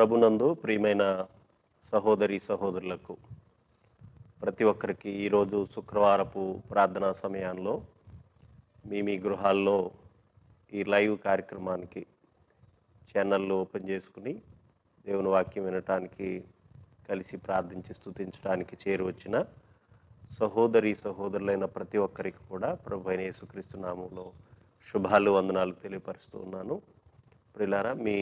ప్రభునందు ప్రియమైన సహోదరి సహోదరులకు ప్రతి ఒక్కరికి ఈరోజు శుక్రవారపు ప్రార్థనా సమయంలో మీ గృహాల్లో ఈ లైవ్ కార్యక్రమానికి ఛానళ్ళు ఓపెన్ చేసుకుని దేవుని వాక్యం వినటానికి కలిసి ప్రార్థించి స్తుతించడానికి చేరువచ్చిన సహోదరి సహోదరులైన ప్రతి ఒక్కరికి కూడా ప్రభు అయిన యేసుక్రీస్తు నామములో శుభాలు వందనాలు తెలియపరుస్తూ ఉన్నాను. ప్రియులారా, మీ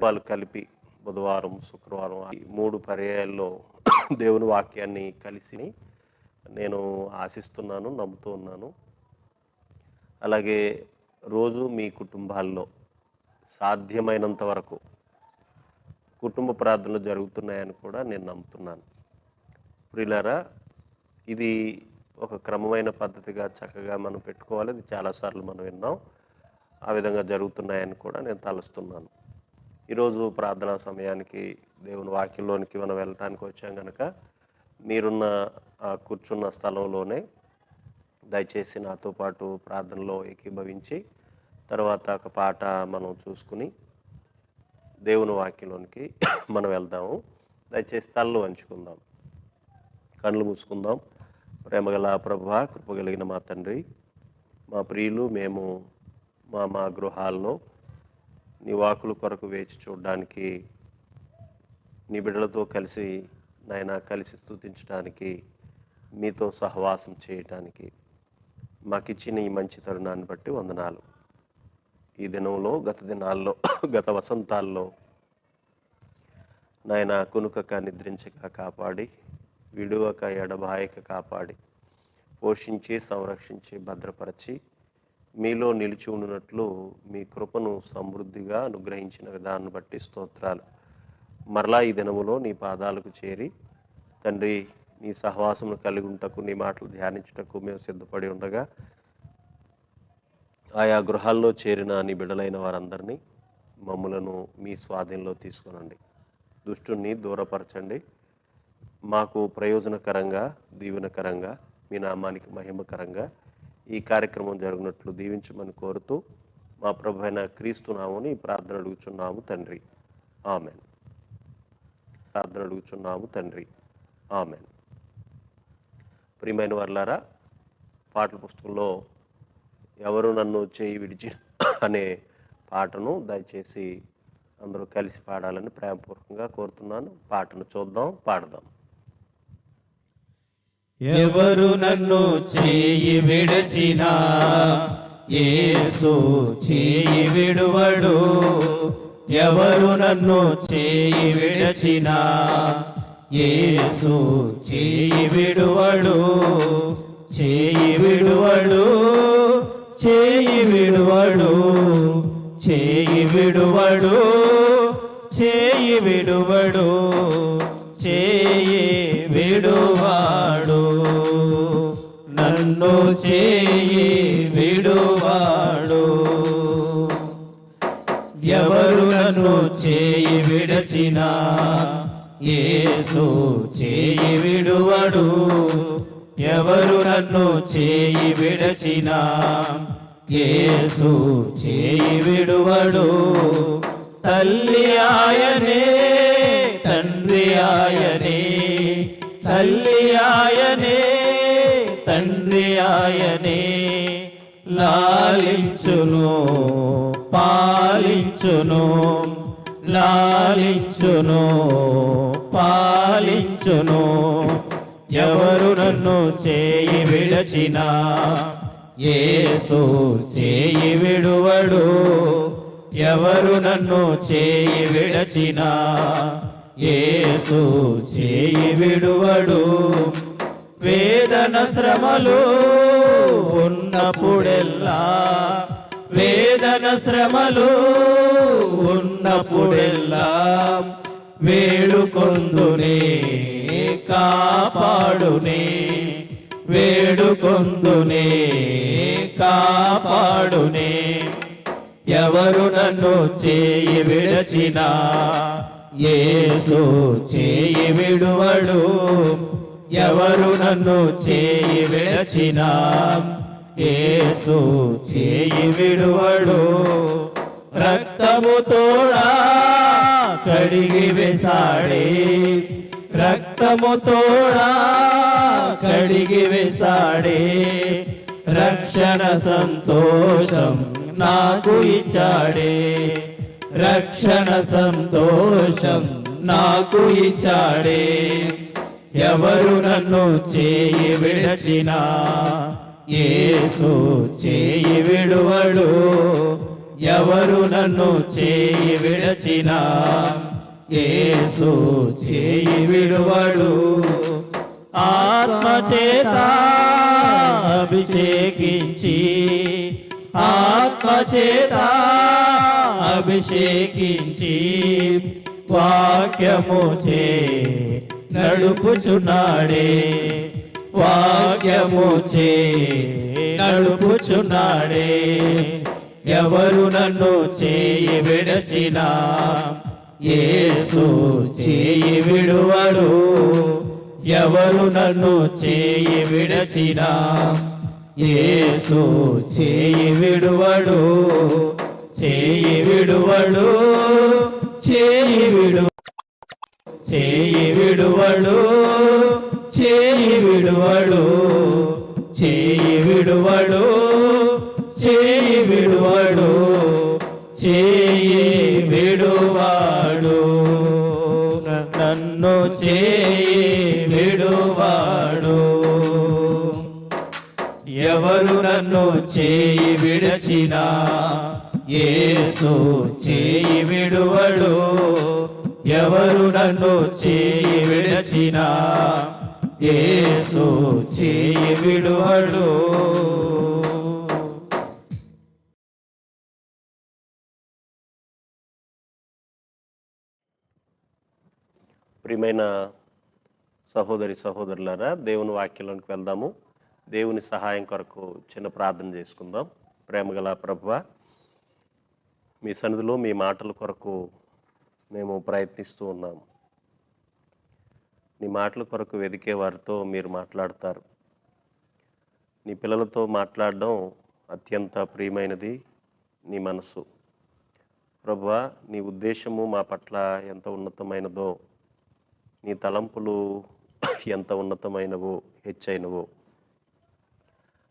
వాళ్ళు కలిపి బుధవారం శుక్రవారం ఈ 3 పర్యాయాల్లో దేవుని వాక్యాన్ని కలిసి నేను ఆశిస్తున్నాను, నమ్ముతూ ఉన్నాను. అలాగే రోజు మీ కుటుంబాల్లో సాధ్యమైనంత వరకు కుటుంబ ప్రార్థనలు జరుగుతున్నాయని కూడా నేను నమ్ముతున్నాను. ప్రియులారా, ఇది ఒక క్రమమైన పద్ధతిగా చక్కగా మనం పెట్టుకోవాలి. ఇది చాలాసార్లు మనం విన్నాం. ఆ విధంగా జరుగుతున్నాయని కూడా నేను తలుస్తున్నాను. ఈరోజు ప్రార్థనా సమయానికి దేవుని వాక్యంలోనికి మనం వెళ్ళటానికి వచ్చాం కనుక మీరున్న కూర్చున్న స్థలంలోనే దయచేసి నాతో పాటు ప్రార్థనలో ఏకీభవించి తర్వాత ఒక పాట మనం చూసుకుని దేవుని వాక్యంలోనికి మనం వెళ్దాము. దయచేసి తలలు వంచుకుందాం, కళ్ళు మూసుకుందాం. ప్రేమగల ప్రభువా, కృపగలిగిన మా తండ్రి, మా ప్రియులు మేము మా గృహాల్లో నీ వాకుల కొరకు వేచి చూడడానికి, నీ బిడ్డలతో కలిసి నాయన కలిసి స్తుతించడానికి, మీతో సహవాసం చేయటానికి మాకిచ్చిన ఈ మంచి తరుణాన్ని బట్టి వందనాలు. ఈ దినంలో గత దినాల్లో గత వసంతాల్లో నాయన కునుకక నిద్రించక కాపాడి, విడువక ఎడబాయక కాపాడి, పోషించి సంరక్షించి భద్రపరచి మీలో నిలిచి ఉండినట్లు మీ కృపను సమృద్ధిగా అనుగ్రహించిన విధానాన్ని బట్టి స్తోత్రాలు. మరలా ఈ దినములో నీ పాదాలకు చేరి తండ్రి నీ సహవాసమును కలిగి ఉంటకు, నీ మాటలు ధ్యానించుటకు మేము సిద్ధపడి ఉండగా ఆయా గృహాల్లో చేరిన నీ బిడ్డలైన వారందరినీ మమ్ములను మీ స్వాధీనంలో తీసుకొనండి. దుష్టుణ్ణి దూరపరచండి. మాకు ప్రయోజనకరంగా, దీవెనకరంగా, మీ నామానికి మహిమకరంగా ఈ కార్యక్రమం జరుగునట్లు దీవించమని కోరుతూ మా ప్రభు అయిన క్రీస్తు నామముని ప్రార్థన అడుగుచున్నాము తండ్రి, ఆమెన్. ప్రార్థన అడుగుచున్నాము తండ్రి, ఆమెన్. ప్రియమైన వారలారా, పాటల పుస్తకంలో ఎవరు నన్ను చేయి విడిచి అనే పాటను దయచేసి అందరూ కలిసి పాడాలని ప్రేమపూర్వకంగా కోరుతున్నాను. పాటను చూద్దాం, పాడదాం. ఎవరు నన్ను చేయి విడచినా యేసు చేయి విడువడు. ఎవరు నన్ను చేయి విడచినా యేసు చేయి విడువడు. చేయి విడువడు, చేయి విడువడు, చేయి విడువడు, చేయి విడువడు, చేయి విడువాడు. నన్ను చేయి విడువాడు. ఎవరు నన్ను చేయి విడచినా యేసు చేయి విడువడు. ఎవరు నన్ను చేయి విడచినా యేసు చేయి విడువడు. తల్లి ఆయనే, తండ్రి ఆయనే, తల్లి ఆయనే, తండ్రి ఆయనే. లాలించును, పాలించును, లాలించును, పాలించును. ఎవరు నన్ను చేయి విడచినా యేసు చేయి విడువడు. ఎవరు నన్ను చేయి విడచినా యేసు చేయి విడువడు. వేదన శ్రమలు ఉన్నప్పుడెల్లా, వేదన శ్రమలు ఉన్నప్పుడెల్లా వేడుకొందునే, కాపాడునే, వేడుకొందునే, కాపాడునే. ఎవరు నన్ను చేయి విడచినా యేసు చేయి విడువడు. ఎవరు నన్ను చేయి విడచినా యేసు చేయి విడువడు. రక్తము తోడా కడిగి వేశాడే, రక్తము తోడా కడిగి వేశాడే, రక్షణ సంతోషం నాకు ఇచ్చాడే, రక్షణ సంతోషం నాకు ఇచ్చాడే. ఎవరు నన్ను చేయి విడచినా యేసు చేయి విడువడు, ఎవరు నన్ను చేయి విడచినా యేసు చేయి విడువడు. ఆత్మచేత అభిషేకించి, ఆత్మచేత అభిషేకించి, వాక్యము చే నడుపుచున్నాడే, వాక్యము చే నడుపుచున్నాడే. ఎవరు నన్ను చేయి విడచినా యేసు చేయి విడువడు, ఎవరు నన్ను చేయి విడచినా యేసు చేయి విడువడు, చేయి విడువడు, చేయి విడు, చేయి విడువడు, చేయి విడువడు, చేయి విడువడు, చేయి విడువడు, చేయి విడువాడు, నన్ను చేయి విడువాడు. ఎవరు నన్ను చేయి విడచినా యేసు చేయి విడువడు, ఎవరు నన్ను చేయి విడచినా యేసు చేయి విడువడు. ప్రియమైన సహోదరి సహోదరులారా, దేవుని వాక్యంలోనికి వెళ్దాము. దేవుని సహాయం కొరకు చిన్న ప్రార్థన చేసుకుందాం. ప్రేమగల ప్రభువా, మీ సన్నిధిలో మీ మాటల కొరకు మేము ప్రయత్నిస్తూ ఉన్నాము. నీ మాటల కొరకు వెదికే వారితో మీరు మాట్లాడతారు. నీ పిల్లలతో మాట్లాడడం అత్యంత ప్రియమైనది నీ మనసు. ప్రభువా, నీ ఉద్దేశము మా పట్ల ఎంత ఉన్నతమైనదో, నీ తలంపులు ఎంత ఉన్నతమైనవో, హెచ్చైనవో,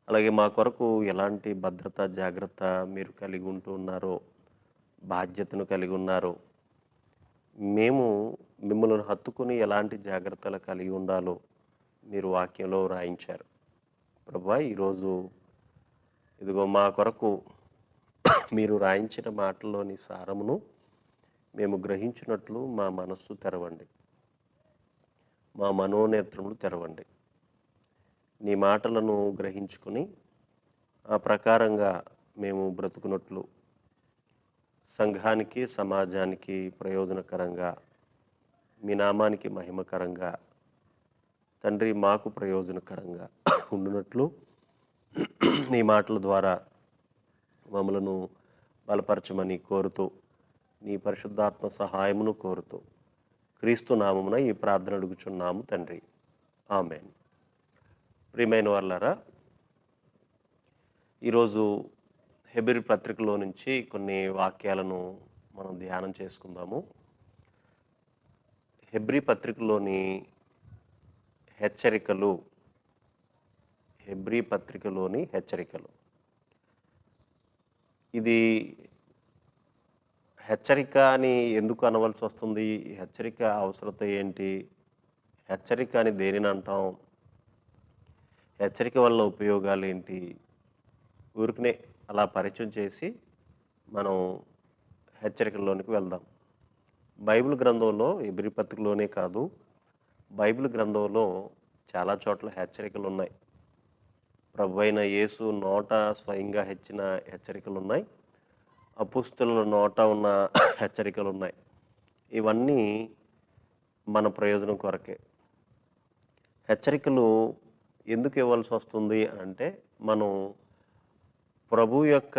అలాగే మా కొరకు ఎలాంటి భద్రత జాగ్రత్త మీరు కలిగి ఉంటూ ఉన్నారో, బాధ్యతను కలిగి ఉన్నారో, మేము మిమ్మల్ని హత్తుకుని ఎలాంటి జాగ్రత్తలు కలిగి ఉండాలో మీరు వాక్యంలో రాయించారు. ప్రభువా, ఈరోజు ఇదిగో మా కొరకు మీరు రాయించిన మాటల్లోని సారమును మేము గ్రహించినట్లు మా మనస్సు తెరవండి, మా మనోనేత్రములు తెరవండి. నీ మాటలను గ్రహించుకుని ఆ ప్రకారంగా మేము బ్రతుకున్నట్లు సంఘానికి సమాజానికి ప్రయోజనకరంగా, మీ నామానికి మహిమకరంగా, తండ్రి మాకు ప్రయోజనకరంగా ఉండునట్లు నీ మాటల ద్వారా మమ్మలను బలపరచమని కోరుతూ, నీ పరిశుద్ధాత్మ సహాయమును కోరుతూ క్రీస్తు నామమున ఈ ప్రార్థన అడుగుచున్నాము తండ్రి, ఆమేన్. ప్రియమైన వాళ్ళారా, ఈరోజు హెబ్రీ పత్రికలో నుంచి కొన్ని వాక్యాలను మనం ధ్యానం చేసుకుందాము. హెబ్రీ పత్రికలోని హెచ్చరికలు, హెబ్రీ పత్రికలోని హెచ్చరికలు. ఇది హెచ్చరిక అని ఎందుకు అనవలసి వస్తుంది? హెచ్చరిక అవసరత ఏంటి? హెచ్చరిక అని దేనిని అంటాం? హెచ్చరిక వల్ల ఉపయోగాలు ఏంటి? ఊరికనే అలా పరిచయం చేసి మనం హెచ్చరికల్లోనికి వెళ్దాం. బైబిల్ గ్రంథంలో, హెబ్రీ పత్రికలోనే కాదు, బైబిల్ గ్రంథంలో చాలా చోట్ల హెచ్చరికలు ఉన్నాయి. ప్రభు అయిన యేసు నోట స్వయంగా హెచ్చిన హెచ్చరికలు ఉన్నాయి, అపుస్తలుల నోట ఉన్న హెచ్చరికలు ఉన్నాయి. ఇవన్నీ మన ప్రయోజనం కొరకే. హెచ్చరికలు ఎందుకు ఇవ్వాల్సి వస్తుంది అంటే, మనం ప్రభు యొక్క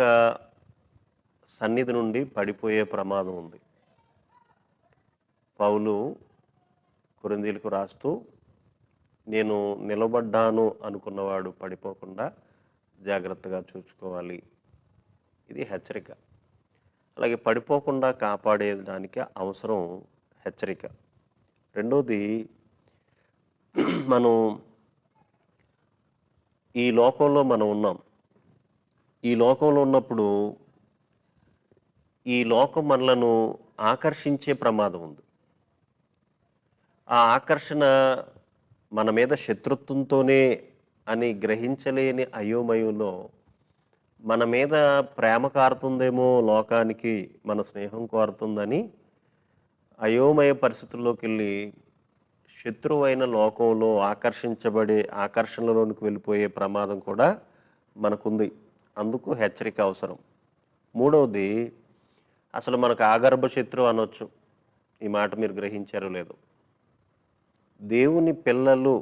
సన్నిధి నుండి పడిపోయే ప్రమాదం ఉంది. పౌలు కొరింథీయులకు రాస్తూ, నేను నిలబడ్డాను అనుకున్నవాడు పడిపోకుండా జాగ్రత్తగా చూసుకోవాలి. ఇది హెచ్చరిక. అలాగే పడిపోకుండా కాపాడేదానికి అవసరం హెచ్చరిక. రెండోది, మనం ఈ లోకంలో మనం ఉన్నాం. ఈ లోకంలో ఉన్నప్పుడు ఈ లోకం మనలను ఆకర్షించే ప్రమాదం ఉంది. ఆ ఆకర్షణ మన మీద శత్రుత్వంతోనే అని గ్రహించలేని అయోమయంలో మన మీద ప్రేమ కారుతుందేమో, లోకానికి మన స్నేహం కోరుతుందని అయోమయ పరిస్థితుల్లోకి వెళ్ళి శత్రువైన లోకంలో ఆకర్షించబడే ఆకర్షణలోనికి వెళ్ళిపోయే ప్రమాదం కూడా మనకుంది. అందుకు హెచ్చరిక అవసరం. మూడవది, అసలు మనకు ఆగర్భ శత్రువు అనొచ్చు. ఈ మాట మీరు గ్రహించారో లేదో. దేవుని పిల్లలు,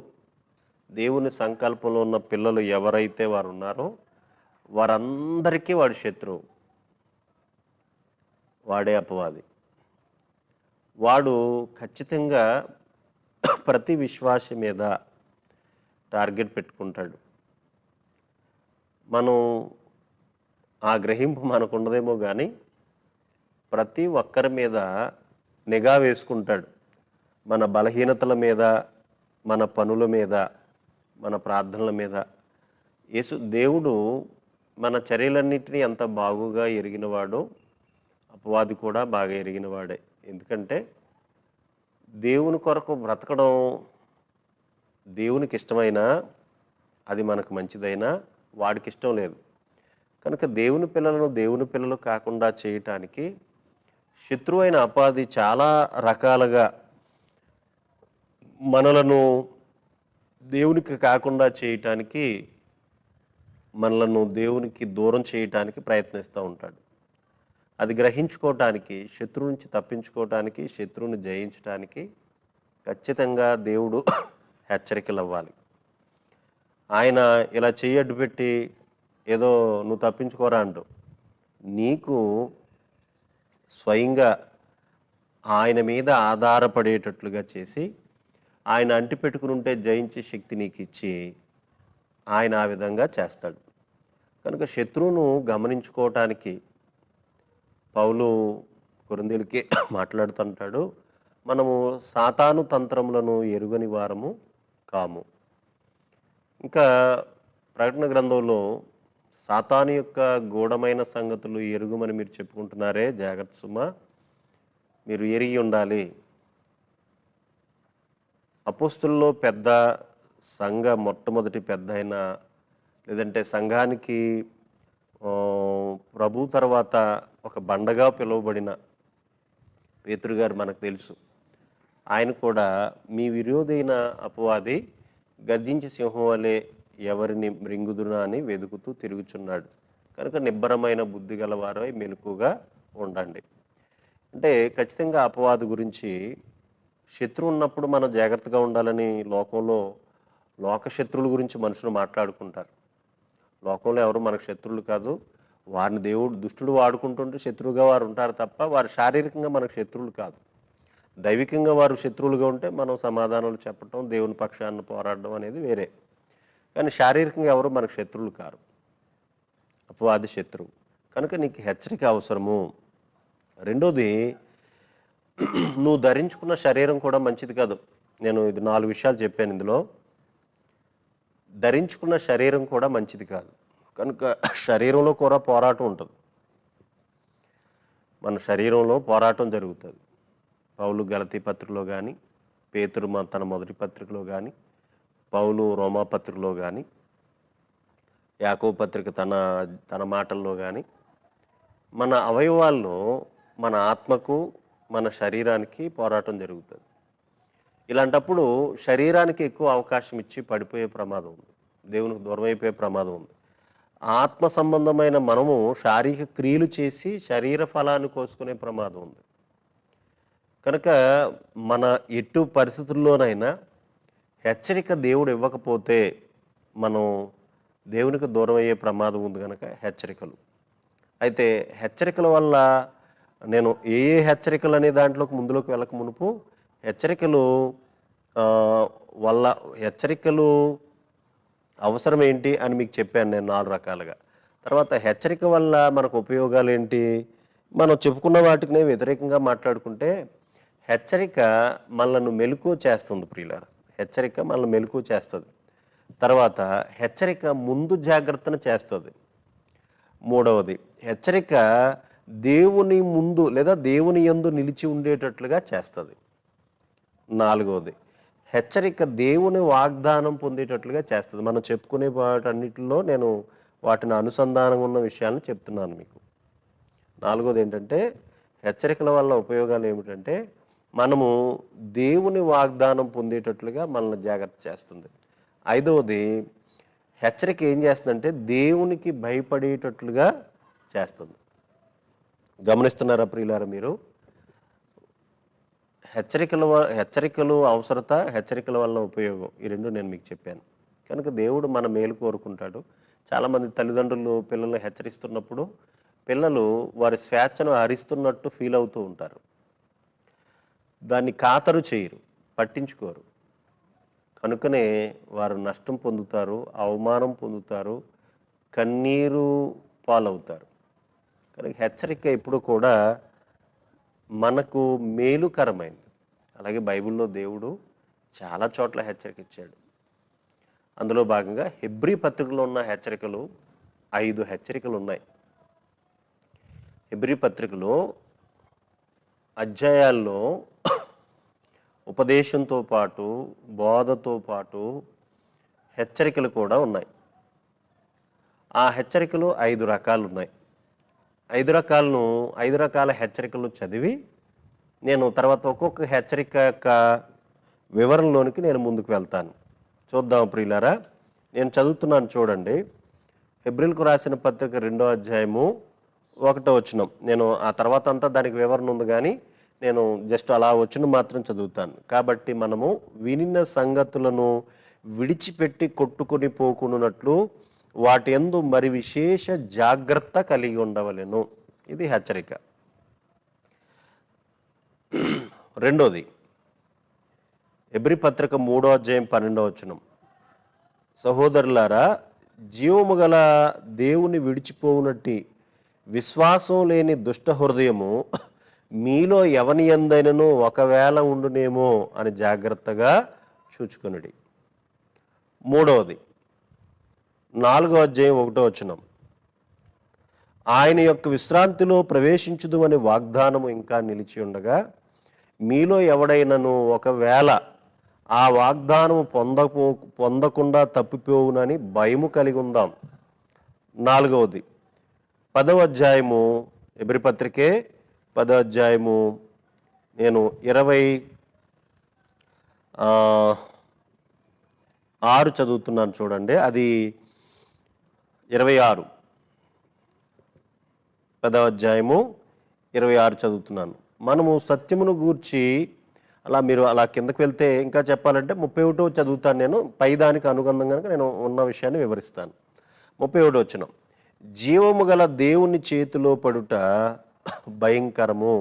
దేవుని సంకల్పంలో ఉన్న పిల్లలు ఎవరైతే వారు ఉన్నారో వారందరికీ వాడి శత్రువు, వాడే అపవాది. వాడు ఖచ్చితంగా ప్రతి విశ్వాసి మీద టార్గెట్ పెట్టుకుంటాడు. మనం ఆ గ్రహింపు మనకు ఉండదేమో కానీ ప్రతి ఒక్కరి మీద నిఘా వేసుకుంటాడు. మన బలహీనతల మీద, మన పనుల మీద, మన ప్రార్థనల మీద. దేవుడు మన చర్యలన్నింటినీ ఎంత బాగుగా ఎరిగినవాడో అపవాది కూడా బాగా ఎరిగినవాడే. ఎందుకంటే దేవుని కొరకు బ్రతకడం దేవునికి ఇష్టమైనా, అది మనకు మంచిదైనా వాడికి ఇష్టం లేదు. కనుక దేవుని పిల్లలను దేవుని పిల్లలు కాకుండా చేయటానికి శత్రువు అయిన అపవాది చాలా రకాలుగా మనలను దేవునికి కాకుండా చేయటానికి, మనలను దేవునికి దూరం చేయటానికి ప్రయత్నిస్తూ ఉంటాడు. అది గ్రహించుకోవటానికి, శత్రువు నుంచి తప్పించుకోవటానికి, శత్రువుని జయించడానికి ఖచ్చితంగా దేవుడు హెచ్చరికలు అవ్వాలి. ఆయన ఇలా చెయ్యి అడ్డు పెట్టి ఏదో నువ్వు తప్పించుకోరా అంటూ, నీకు స్వయంగా ఆయన మీద ఆధారపడేటట్లుగా చేసి, ఆయన అంటిపెట్టుకుని ఉంటే జయించే శక్తి నీకు ఇచ్చి ఆయన ఆ విధంగా చేస్తాడు. కనుక శత్రువును గమనించుకోవటానికి పౌలు కొరింథీయులకి మాట్లాడుతుంటాడు, మనము సాతాను తంత్రములను ఎరుగని వారము కాము. ఇంకా ప్రకటన గ్రంథంలో సాతాను యొక్క గూఢమైన సంగతులు ఎరుగుమని మీరు చెప్పుకుంటున్నారే, జాగ్రత్త సుమా, మీరు ఎరిగి ఉండాలి. అపోస్తుల్లో పెద్ద, సంఘ మొట్టమొదటి పెద్ద అయిన, లేదంటే సంఘానికి ప్రభు తర్వాత ఒక బండగా పిలువబడిన పేతురు గారు మనకు తెలుసు. ఆయన కూడా మీ విరోధైన అపవాది గర్జించే సింహం వలె ఎవరిని మృంగుదునా అని వెతుకుతూ తిరుగుచున్నాడు, కనుక నిబ్బరమైన బుద్ధి గలవారై మెలకుగా ఉండండి. అంటే ఖచ్చితంగా అపవాది గురించి, శత్రువు ఉన్నప్పుడు మనం జాగ్రత్తగా ఉండాలని లోకంలో లోక శత్రువుల గురించి మనుషులు మాట్లాడుకుంటారు. లోకంలో ఎవరు మనకు శత్రువులు కాదు, వారిని దేవుడు దుష్టుడు వాడుకుంటుంటే శత్రువుగా వారు ఉంటారు తప్ప వారు శారీరకంగా మనకు శత్రువులు కాదు. దైవికంగా వారు శత్రువులుగా ఉంటే మనం సమాధానాలు చెప్పటం, దేవుని పక్షాన్ని పోరాడడం అనేది వేరే. కానీ శారీరకంగా ఎవరు మనకు శత్రువులు కారు, అపవాది శత్రువు. కనుక నీకు హెచ్చరిక అవసరము. రెండోది, నువ్వు ధరించుకున్న శరీరం కూడా మంచిది కాదు. నేను ఇది 4 విషయాలు చెప్పాను ఇందులో. ధరించుకున్న శరీరం కూడా మంచిది కాదు. కనుక శరీరంలో కూడా పోరాటం ఉంటుంది. మన శరీరంలో పోరాటం జరుగుతుంది. పౌలు గలతీ పత్రికలో కానీ, పేతురు తన మొదటి పత్రికలో కానీ, పౌలు రోమా పత్రికలో కానీ, యాకోబు పత్రిక తన మాటల్లో కానీ, మన అవయవాల్లో మన ఆత్మకు, మన శరీరానికి పోరాటం జరుగుతుంది. ఇలాంటప్పుడు శరీరానికి ఎక్కువ అవకాశం ఇచ్చి పడిపోయే ప్రమాదం ఉంది, దేవునికి దూరం అయిపోయే ప్రమాదం ఉంది. ఆత్మ సంబంధమైన మనము శారీరక క్రియలు చేసి శరీర ఫలాన్ని కోసుకునే ప్రమాదం ఉంది. కనుక మన ఎటు పరిస్థితుల్లోనైనా హెచ్చరిక దేవుడు ఇవ్వకపోతే మనం దేవునికి దూరం అయ్యే ప్రమాదం ఉంది. కనుక హెచ్చరికలు. అయితే హెచ్చరికల వల్ల నేను ఏ హెచ్చరికలు అనే దాంట్లోకి ముందులోకి వెళ్ళక మునుపు హెచ్చరికలు హెచ్చరికలు అవసరం ఏంటి అని మీకు చెప్పాను నేను 4 రకాలుగా. తర్వాత హెచ్చరిక వల్ల మనకు ఉపయోగాలు ఏంటి, మనం చెప్పుకున్న వాటికి వ్యతిరేకంగా మాట్లాడుకుంటే హెచ్చరిక మనల్ని మెలకువ చేస్తుంది ప్రియులారా. హెచ్చరిక మనల్ని మెలకువ చేస్తుంది. తర్వాత హెచ్చరిక ముందు జాగ్రత్తను చేస్తుంది. మూడవది హెచ్చరిక దేవుని ముందు లేదా దేవుని యందు నిలిచి ఉండేటట్లుగా చేస్తుంది. నాలుగవది హెచ్చరిక దేవుని వాగ్దానం పొందేటట్లుగా చేస్తుంది. మనం చెప్పుకునే వాటన్నిటిలో నేను వాటిని అనుసంధానం ఉన్న విషయాలను చెప్తున్నాను మీకు. నాలుగోది ఏంటంటే హెచ్చరికల వల్ల ఉపయోగాలు ఏమిటంటే మనము దేవుని వాగ్దానం పొందేటట్లుగా మనల్ని జాగ్రత్త చేస్తుంది. ఐదవది హెచ్చరిక ఏం చేస్తుందంటే దేవునికి భయపడేటట్లుగా చేస్తుంది. గమనిస్తున్నారా ప్రియులారా మీరు? హెచ్చరికలు అవసరత, హెచ్చరికల వల్ల ఉపయోగం, ఈ రెండు నేను మీకు చెప్పాను. కనుక దేవుడు మన మేలు కోరుకుంటాడు. చాలామంది తల్లిదండ్రులు పిల్లల్ని హెచ్చరిస్తున్నప్పుడు పిల్లలు వారి స్వేచ్ఛను హరిస్తున్నట్టు ఫీల్ అవుతూ ఉంటారు. దాన్ని ఖాతరు చేయరు, పట్టించుకోరు. కనుకనే వారు నష్టం పొందుతారు, అవమానం పొందుతారు, కన్నీరు పాలవుతారు. కనుక హెచ్చరిక ఎప్పుడు కూడా మనకు మేలుకరమైంది. అలాగే బైబిల్లో దేవుడు చాలా చోట్ల హెచ్చరిక ఇచ్చాడు. అందులో భాగంగా హెబ్రీ పత్రికలో ఉన్న హెచ్చరికలు 5 హెచ్చరికలు ఉన్నాయి. హెబ్రీ పత్రికలో అధ్యాయాల్లో ఉపదేశంతో పాటు బోధతో పాటు హెచ్చరికలు కూడా ఉన్నాయి. ఆ హెచ్చరికలు 5 రకాలు ఉన్నాయి. 5 రకాల హెచ్చరికలు చదివి నేను తర్వాత ఒక్కొక్క హెచ్చరిక యొక్క వివరణలోనికి నేను ముందుకు వెళ్తాను. చూద్దాం ప్రియులారా. నేను చదువుతున్నాను చూడండి. హెబ్రీలకు రాసిన పత్రిక 2వ అధ్యాయము 1వ వచనం. నేను ఆ తర్వాత అంతా దానికి వివరణ ఉంది, కానీ నేను జస్ట్ అలా వచనం మాత్రం చదువుతాను. కాబట్టి మనము వినిన సంగతులను విడిచిపెట్టి కొట్టుకొని పోకున్నట్లు వాటి యందు మరి విశేష జాగ్రత్త కలిగి ఉండవలెను. ఇది హెచ్చరిక. రెండోది హెబ్రీ పత్రిక 3వ అధ్యాయం 12వ వచనం. సహోదరులారా, జీవము గల దేవుని విడిచిపోవునట్టి విశ్వాసం లేని దుష్ట హృదయము మీలో ఎవని యందైనను ఒకవేళ ఉండునేమో అని జాగ్రత్తగా చూచుకొనుడి. మూడవది 4వ అధ్యాయం 1వ వచనం. ఆయన యొక్క విశ్రాంతిలో ప్రవేశించుదు అని వాగ్దానము ఇంకా నిలిచి ఉండగా మీలో ఎవడైనను ఒకవేళ ఆ వాగ్దానము పొందకుండా తప్పిపోవునని భయము కలిగి ఉందాం. 4వది 10వ అధ్యాయము హెబ్రీ పత్రికే 10వ అధ్యాయము నేను 26 చదువుతున్నాను చూడండి. అది 26 10వ అధ్యాయము 26 చదువుతున్నాను. మనము సత్యమును గూర్చి మీరు అలా కిందకు వెళ్తే ఇంకా చెప్పాలంటే 31 చదువుతాను. నేను పై దానికి అనుబంధంగా నేను ఉన్న విషయాన్ని వివరిస్తాను. 31 వచనం. జీవము గల దేవుని చేతిలో పడుట భయంకరము.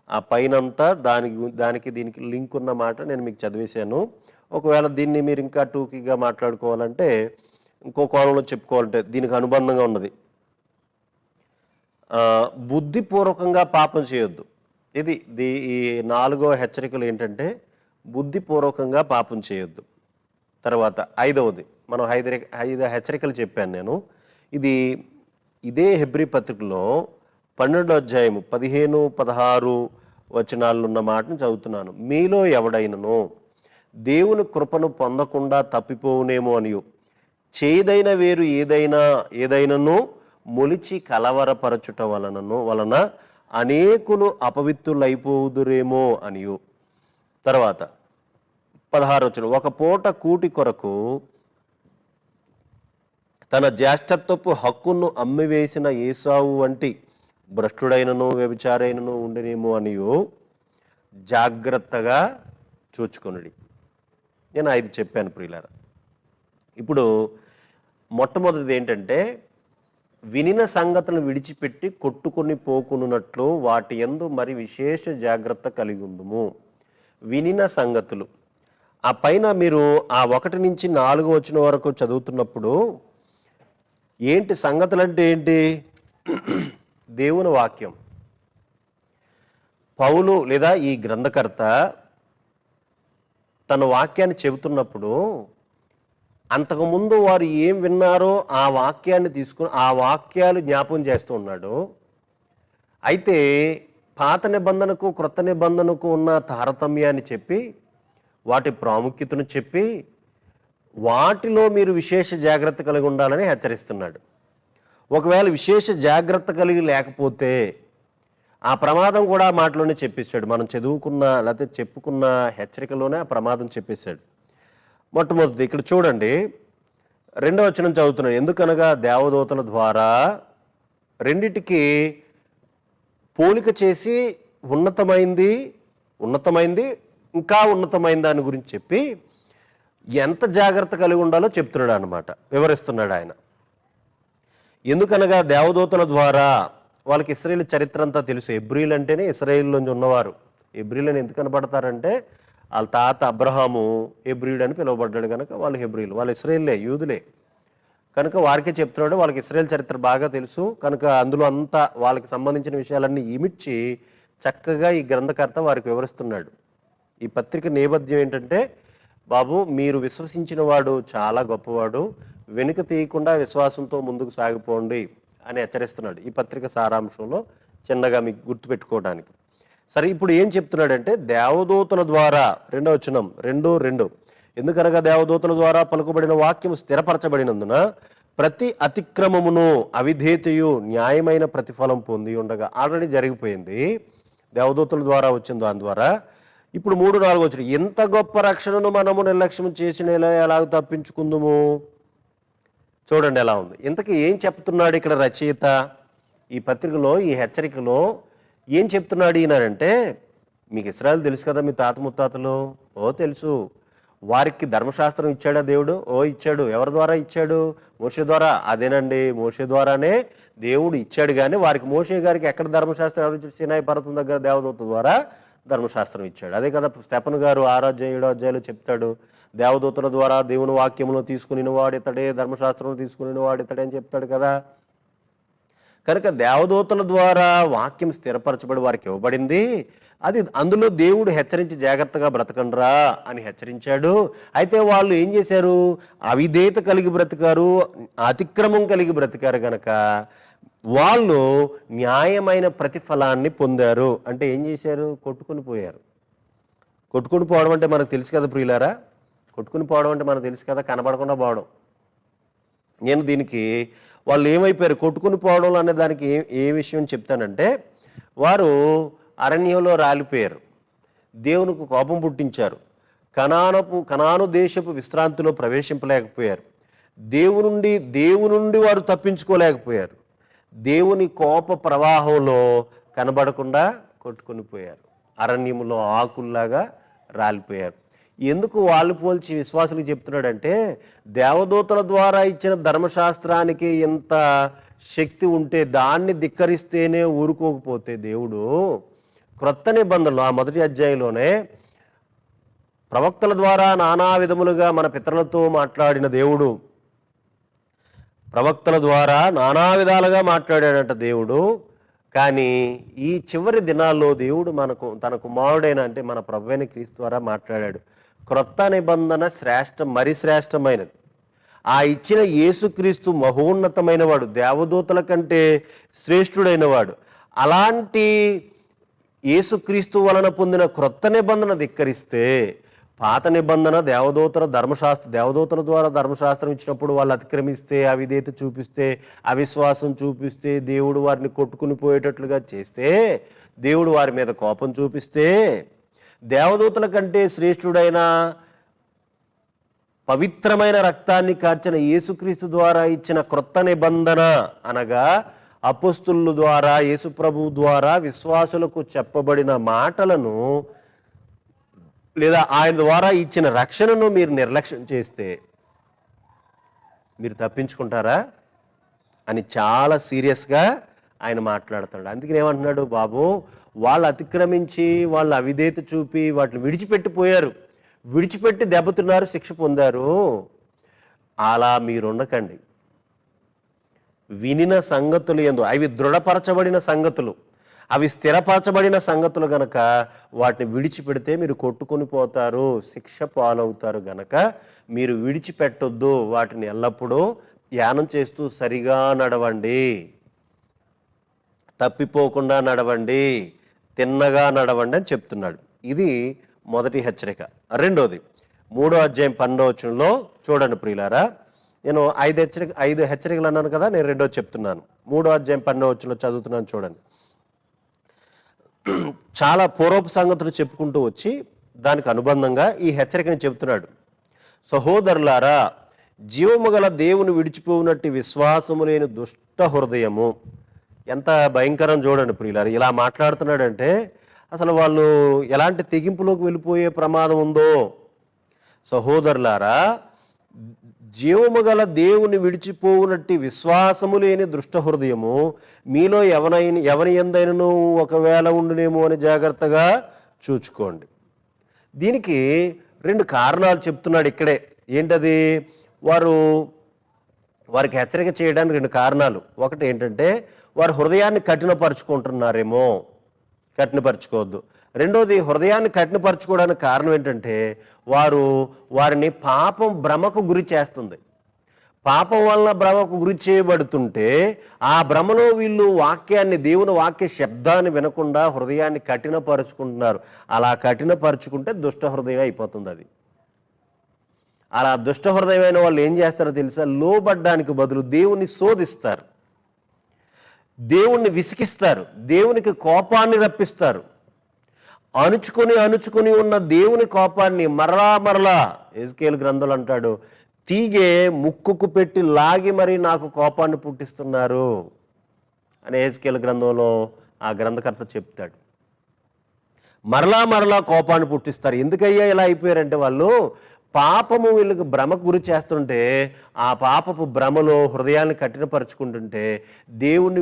ఆ పైనంతా దానికి దీనికి లింక్ ఉన్న మాట నేను మీకు చదివేశాను. ఒకవేళ దీన్ని మీరు ఇంకా టూకీగా మాట్లాడుకోవాలంటే, ఇంకో కోణంలో చెప్పుకోవాలంటే దీనికి అనుబంధంగా ఉన్నది. బుద్ధిపూర్వకంగా పాపం చేయొద్దు. ఈ 4వ హెచ్చరికలు ఏంటంటే బుద్ధిపూర్వకంగా పాపం చేయొద్దు. తర్వాత 5వది, మనం 5 హెచ్చరికలు చెప్పాను నేను. ఇదే హెబ్రీ పత్రికలో 12వ అధ్యాయము 15, 16 వచనాలు ఉన్న మాటను చదువుతున్నాను. మీలో ఎవడైనను దేవుని కృపను పొందకుండా తప్పిపోవునేమో అనియు చేదైన వేరు ఏదైనను మొలిచి కలవరపరచుట వలన అనేకులు అపవిత్రులైపోదురేమో అనియు. తర్వాత 16 వచనం. ఒక పూట కూటి కొరకు తన జ్యేష్ఠత్వపు హక్కును అమ్మివేసిన ఏసావు వంటి భ్రష్టుడైనను వ్యభిచారైనను ఉండినేమో అనియు జాగ్రత్తగా చూచుకొనుడి. నేను 5 చెప్పాను ప్రియులారా. ఇప్పుడు మొట్టమొదటిది ఏంటంటే వినిన సంగతులను విడిచిపెట్టి కొట్టుకొని పోకున్నట్లు వాటి యందు మరి విశేష జాగ్రత్త కలిగి ఉందుము. వినిన సంగతులు ఆ పైన మీరు ఆ 1 నుంచి 4 వచనం వరకు చదువుతున్నప్పుడు ఏంటి సంగతులు అంటే ఏంటి? దేవుని వాక్యం. పౌలు లేదా ఈ గ్రంథకర్త తన వాక్యాన్ని చెబుతున్నప్పుడు అంతకుముందు వారు ఏం విన్నారో ఆ వాక్యాన్ని తీసుకుని ఆ వాక్యాలు జ్ఞాపకం చేస్తూ ఉన్నాడు. అయితే పాత నిబంధనకు క్రొత్త నిబంధనకు ఉన్న తారతమ్యాన్ని చెప్పి వాటి ప్రాముఖ్యతను చెప్పి వాటిలో మీరు విశేష జాగ్రత్త కలిగి ఉండాలని హెచ్చరిస్తున్నాడు. ఒకవేళ విశేష జాగ్రత్త కలిగి లేకపోతే ఆ ప్రమాదం కూడా మాటలోనే చెప్పేశాడు. మనం చదువుకున్న లేకపోతే చెప్పుకున్న హెచ్చరికలోనే ఆ ప్రమాదం చెప్పేశాడు. మొట్టమొదటి ఇక్కడ చూడండి, 2వ వచనం చదువుతున్నాడు. ఎందుకనగా దేవదూతల ద్వారా రెండిటికి పోలిక చేసి ఉన్నతమైంది ఇంకా ఉన్నతమైన దాని గురించి చెప్పి ఎంత జాగ్రత్త కలిగి ఉండాలో చెప్తున్నాడు అన్నమాట, వివరిస్తున్నాడు ఆయన. ఎందుకనగా దేవదూతల ద్వారా, వాళ్ళకి ఇశ్రాయేలు చరిత్ర అంతా తెలుసు. హెబ్రీలు అంటేనే ఇశ్రాయేలులోంచి ఉన్నవారు. హెబ్రీలు అని ఎందుకు కనబడతారంటే వాళ్ళ తాత అబ్రహాము హెబ్రీయుడు అని పిలువబడ్డాడు కనుక వాళ్ళు హెబ్రీలు, వాళ్ళు ఇశ్రాయేలే, యూదులే కనుక వారికే చెప్తున్నాడు. వాళ్ళకి ఇశ్రాయేల్ చరిత్ర బాగా తెలుసు కనుక అందులో అంతా వాళ్ళకి సంబంధించిన విషయాలన్నీ ఇమిడ్చి చక్కగా ఈ గ్రంథకర్త వారికి వివరిస్తున్నాడు. ఈ పత్రిక నేపథ్యం ఏంటంటే, బాబు మీరు విశ్వసించిన వాడు చాలా గొప్పవాడు, వెనుక తీయకుండా విశ్వాసంతో ముందుకు సాగిపోండి అని హెచ్చరిస్తున్నాడు. ఈ పత్రిక సారాంశంలో చిన్నగా మీకు గుర్తుపెట్టుకోవడానికి. సరే, ఇప్పుడు ఏం చెప్తున్నాడంటే దేవదూతల ద్వారా 2వ వచనం 2:2 ఎందుకనగా దేవదూతల ద్వారా పలుకుబడిన వాక్యము స్థిరపరచబడినందున ప్రతి అతిక్రమమును అవిధేయతయు న్యాయమైన ప్రతిఫలం పొంది ఉండగా, ఆల్రెడీ జరిగిపోయింది, దేవదూతల ద్వారా వచ్చిన దాని ద్వారా. ఇప్పుడు 3-4 వచనం, ఎంత గొప్ప రక్షణను మనము నిర్లక్ష్యం చేసిన ఎలాగ తప్పించుకుందుము. చూడండి ఎలా ఉంది. ఇంతకీ ఏం చెప్తున్నాడు ఇక్కడ రచయిత ఈ పత్రికలో, ఈ హెచ్చరికలో ఏం చెప్తున్నాడు ఈయనంటే, మీకు ఇశ్రాయేలు తెలుసు కదా, మీ తాత ముత్తాతలు, ఓ తెలుసు, వారికి ధర్మశాస్త్రం ఇచ్చాడా దేవుడు? ఓ ఇచ్చాడు. ఎవరి ద్వారా ఇచ్చాడు? మోషే ద్వారా. అదేనండి, మోషే ద్వారానే దేవుడు ఇచ్చాడు. కానీ వారికి మోషే గారికి ఎక్కడ ధర్మశాస్త్రం ఎవరు ఇచ్చాడు? సీనాయి పర్వతం దగ్గర దేవదూత ద్వారా ధర్మశాస్త్రం ఇచ్చాడు. అదే కదా స్టెఫెను గారు 6వ అధ్యాయం 7వ అధ్యాయంలో చెప్తాడు, దేవదూతల ద్వారా దేవుని వాక్యమును తీసుకుని వాడితడే, ధర్మశాస్త్రం తీసుకుని వాడితడే అని చెప్తాడు కదా. కనుక దేవదూతల ద్వారా వాక్యం స్థిరపరచబడి వారికి ఇవ్వబడింది. అది అందులో దేవుడు హెచ్చరించి జాగ్రత్తగా బ్రతకండ్రా అని హెచ్చరించాడు. అయితే వాళ్ళు ఏం చేశారు? అవిధేయత కలిగి బ్రతికారు, అతిక్రమం కలిగి బ్రతికారు. కనుక వాళ్ళు న్యాయమైన ప్రతిఫలాన్ని పొందారు. అంటే ఏం చేశారు? కొట్టుకుని పోయారు. కొట్టుకుని పోవడం అంటే మనకు తెలుసు కదా ప్రియులారా, కొట్టుకుని పోవడం అంటే మనకు తెలుసు కదా, కనబడకుండా పోవడం. నేను దీనికి వాళ్ళు ఏమైపోయారు కొట్టుకుని పోవడం అనే దానికి ఏ విషయం చెప్తానంటే, వారు అరణ్యంలో రాలిపోయారు, దేవునికి కోపం పుట్టించారు, కనాను దేశపు విశ్రాంతిలో ప్రవేశింపలేకపోయారు, దేవుని నుండి వారు తప్పించుకోలేకపోయారు, దేవుని కోప ప్రవాహంలో కనబడకుండా కొట్టుకొని పోయారు, అరణ్యములో ఆకుల్లాగా రాలిపోయారు. ఎందుకు వాళ్ళు పోల్చి విశ్వాసులకు చెప్తున్నాడంటే, దేవదూతల ద్వారా ఇచ్చిన ధర్మశాస్త్రానికి ఎంత శక్తి ఉంటే దాన్ని ధిక్కరిస్తేనే ఊరుకోకపోతే దేవుడు క్రొత్త నిబంధనలు ఆ 1వ అధ్యాయంలోనే ప్రవక్తల ద్వారా నానా విధములుగా మన పితరులతో మాట్లాడిన దేవుడు, ప్రవక్తల ద్వారా నానా విధాలుగా మాట్లాడాడంట దేవుడు. కానీ ఈ చివరి దినాల్లో దేవుడు తన కుమారుడైన అంటే మన ప్రభువైన క్రీస్తు ద్వారా మాట్లాడాడు. క్రొత్త నిబంధన మరి శ్రేష్టమైనది. ఆ ఇచ్చిన యేసుక్రీస్తు మహోన్నతమైన వాడు, దేవదూతల కంటే శ్రేష్ఠుడైన వాడు. అలాంటి యేసుక్రీస్తు వలన పొందిన క్రొత్త నిబంధన ధిక్కరిస్తే, పాత నిబంధన దేవదూతల ద్వారా ధర్మశాస్త్రం ఇచ్చినప్పుడు వాళ్ళు అతిక్రమిస్తే, అవిధేయత చూపిస్తే, అవిశ్వాసం చూపిస్తే, దేవుడు వారిని కొట్టుకుని పోయేటట్లుగా చేస్తే, దేవుడు వారి మీద కోపం చూపిస్తే, దేవదూతల కంటే శ్రేష్ఠుడైన పవిత్రమైన రక్తాన్ని కార్చిన యేసుక్రీస్తు ద్వారా ఇచ్చిన క్రొత్త నిబంధన అనగా అపోస్తుల ద్వారా యేసుప్రభు ద్వారా విశ్వాసులకు చెప్పబడిన మాటలను లేదా ఆయన ద్వారా ఇచ్చిన రక్షణను మీరు నిర్లక్ష్యం చేస్తే మీరు తప్పించుకుంటారా అని చాలా సీరియస్గా ఆయన మాట్లాడుతున్నాడు. అందుకని ఏమంటున్నాడు, బాబు వాళ్ళు అతిక్రమించి వాళ్ళు అవిధేయత చూపి వాటిని విడిచిపెట్టి దెబ్బతిన్నారు, శిక్ష పొందారు. అలా మీరుండకండి. వినిన సంగతులు యందు అవి దృఢపరచబడిన సంగతులు, అవి స్థిరపరచబడిన సంగతులు గనక వాటిని విడిచిపెడితే మీరు కొట్టుకొని పోతారు, శిక్ష పాలవుతారు గనక మీరు విడిచిపెట్టొద్దు. వాటిని ఎల్లప్పుడూ ధ్యానం చేస్తూ సరిగా నడవండి, తప్పిపోకుండా నడవండి, తిన్నగా నడవండి అని చెప్తున్నాడు. ఇది మొదటి హెచ్చరిక. రెండోది 3వ అధ్యాయం 12వ వచనంలో చూడండి ప్రియులారా. నేను 5 హెచ్చరికలు అన్నాను కదా, నేను రెండోది చెప్తున్నాను. 3వ అధ్యాయం 12వ వచనంలో చదువుతున్నాను చూడండి. చాలా పూర్వపు సంగతులు చెప్పుకుంటూ వచ్చి దానికి అనుబంధంగా ఈ హెచ్చరికని చెప్తున్నాడు. సహోదరులారా, జీవము గల దేవుని విడిచిపోవునట్టి విశ్వాసము లేని దుష్ట హృదయము. ఎంత భయంకరం చూడండి ప్రియులారా. ఇలా మాట్లాడుతున్నాడంటే అసలు వాళ్ళు ఎలాంటి తెగింపులోకి వెళ్ళిపోయే ప్రమాదం ఉందో. సహోదరులారా, జీవము గల దేవుని విడిచిపోవునట్టి విశ్వాసము లేని దుష్ట హృదయము మీలో ఎవరి ఎందైనను ఒకవేళ ఉండునేమో అని జాగ్రత్తగా చూచుకోండి. దీనికి 2 కారణాలు చెప్తున్నాడు ఇక్కడే. ఏంటది? వారికి హెచ్చరిక చేయడానికి 2 కారణాలు. ఒకటి ఏంటంటే వారు హృదయాన్ని కఠినపరుచుకుంటున్నారేమో, కఠినపరచుకోవద్దు. రెండోది, హృదయాన్ని కఠినపరచుకోవడానికి కారణం ఏంటంటే వారిని పాపం భ్రమకు గురి చేస్తుంది. పాపం వలన భ్రమకు గురి చేయబడుతుంటే ఆ భ్రమలో వీళ్ళు వాక్యాన్ని, దేవుని వాక్య శబ్దాన్ని వినకుండా హృదయాన్ని కఠినపరుచుకుంటున్నారు. అలా కఠినపరుచుకుంటే దుష్ట హృదయం అయిపోతుంది అది. అలా దుష్ట హృదయమైన వాళ్ళు ఏం చేస్తారో తెలుసా? లోబడ్డానికి బదులు దేవుని శోధిస్తారు, దేవుణ్ణి విసికిస్తారు, దేవునికి కోపాన్ని రప్పిస్తారు. అణుచుకొని ఉన్న దేవుని కోపాన్ని మరలా ఎజ్కేలు గ్రంథంలో అంటాడు, తీగే ముక్కుకు పెట్టి లాగి మరి నాకు కోపాన్ని పుట్టిస్తున్నారు అని ఎజ్కేలు గ్రంథంలో ఆ గ్రంథకర్త చెప్తాడు. మరలా కోపాన్ని పుట్టిస్తారు. ఎందుకయ్యా ఇలా అయిపోయారంటే వాళ్ళు పాపము వీళ్ళకి భ్రమకు గురి చేస్తుంటే ఆ పాపపు భ్రమలో హృదయాన్ని కఠినపరుచుకుంటుంటే దేవుణ్ణి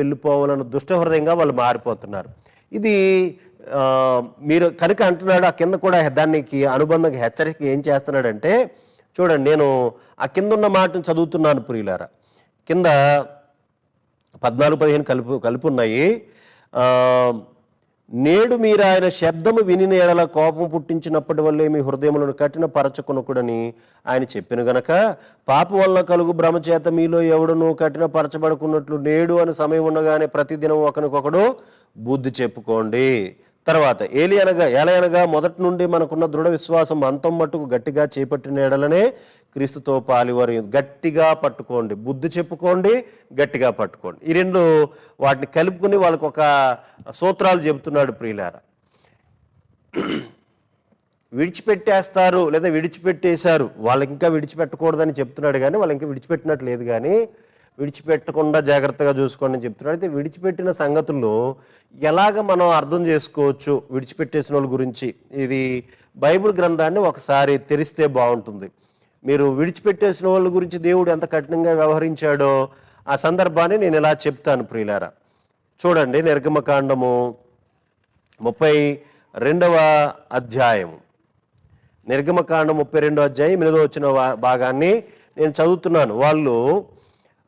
వెళ్ళిపోవాలన్న దుష్ట హృదయంగా వాళ్ళు మారిపోతున్నారు. ఇది మీరు కనుక అంటున్నాడు. ఆ కింద కూడా దానికి అనుబంధంగా హెచ్చరిక ఏం చేస్తున్నాడంటే చూడండి, నేను ఆ కింద ఉన్న మాటను చదువుతున్నాను ప్రియులారా. కింద 14-15 కలిపి ఉన్నాయి. నేడు మీరు ఆయన శబ్దము వినిన ఎడల కోపం పుట్టించినప్పటి వల్లే మీ హృదయములను కఠిన పరచకొనకుడని ఆయన చెప్పిన గనక పాపం వల్ల కలుగు భ్రమ చేత మీలో ఎవడును కఠిన పరచబడుకున్నట్లు నేడు అని సమయం ఉండగానే ప్రతిదినం ఒకరికొకడు బుద్ధి చెప్పుకోండి. తర్వాత ఏలయనగా మొదటి నుండి మనకున్న దృఢ విశ్వాసం అంతం మట్టుకు గట్టిగా చేపట్టిన ఎడలనే క్రీస్తుతో పాలివారు. గట్టిగా పట్టుకోండి, బుద్ధి చెప్పుకోండి, గట్టిగా పట్టుకోండి. ఈ 2 వాటిని కలుపుకుని వాళ్ళకు ఒక సూత్రాలు చెబుతున్నాడు ప్రియులారా. విడిచిపెట్టేస్తారు లేదా విడిచిపెట్టేశారు, వాళ్ళకి ఇంకా విడిచిపెట్టకూడదని చెప్తున్నాడు కానీ వాళ్ళు ఇంకా విడిచిపెట్టినట్టు లేదు, కానీ విడిచిపెట్టకుండా జాగ్రత్తగా చూసుకోండి అని చెప్తున్నాడు. అయితే విడిచిపెట్టిన సంగతుల్లో ఎలాగ మనం అర్థం చేసుకోవచ్చు విడిచిపెట్టేసిన వాళ్ళ గురించి? ఇది బైబిల్ గ్రంథాన్ని ఒకసారి తెరిస్తే బాగుంటుంది. మీరు విడిచిపెట్టేసిన వాళ్ళ గురించి దేవుడు ఎంత కఠినంగా వ్యవహరించాడో ఆ సందర్భాన్ని నేను ఇలా చెప్తాను ప్రియులారా. చూడండి, నిర్గమకాండము 32వ అధ్యాయం, నిర్గమకాండం 32వ అధ్యాయం 8వ వచ్చిన భాగాన్ని నేను చదువుతున్నాను. వాళ్ళు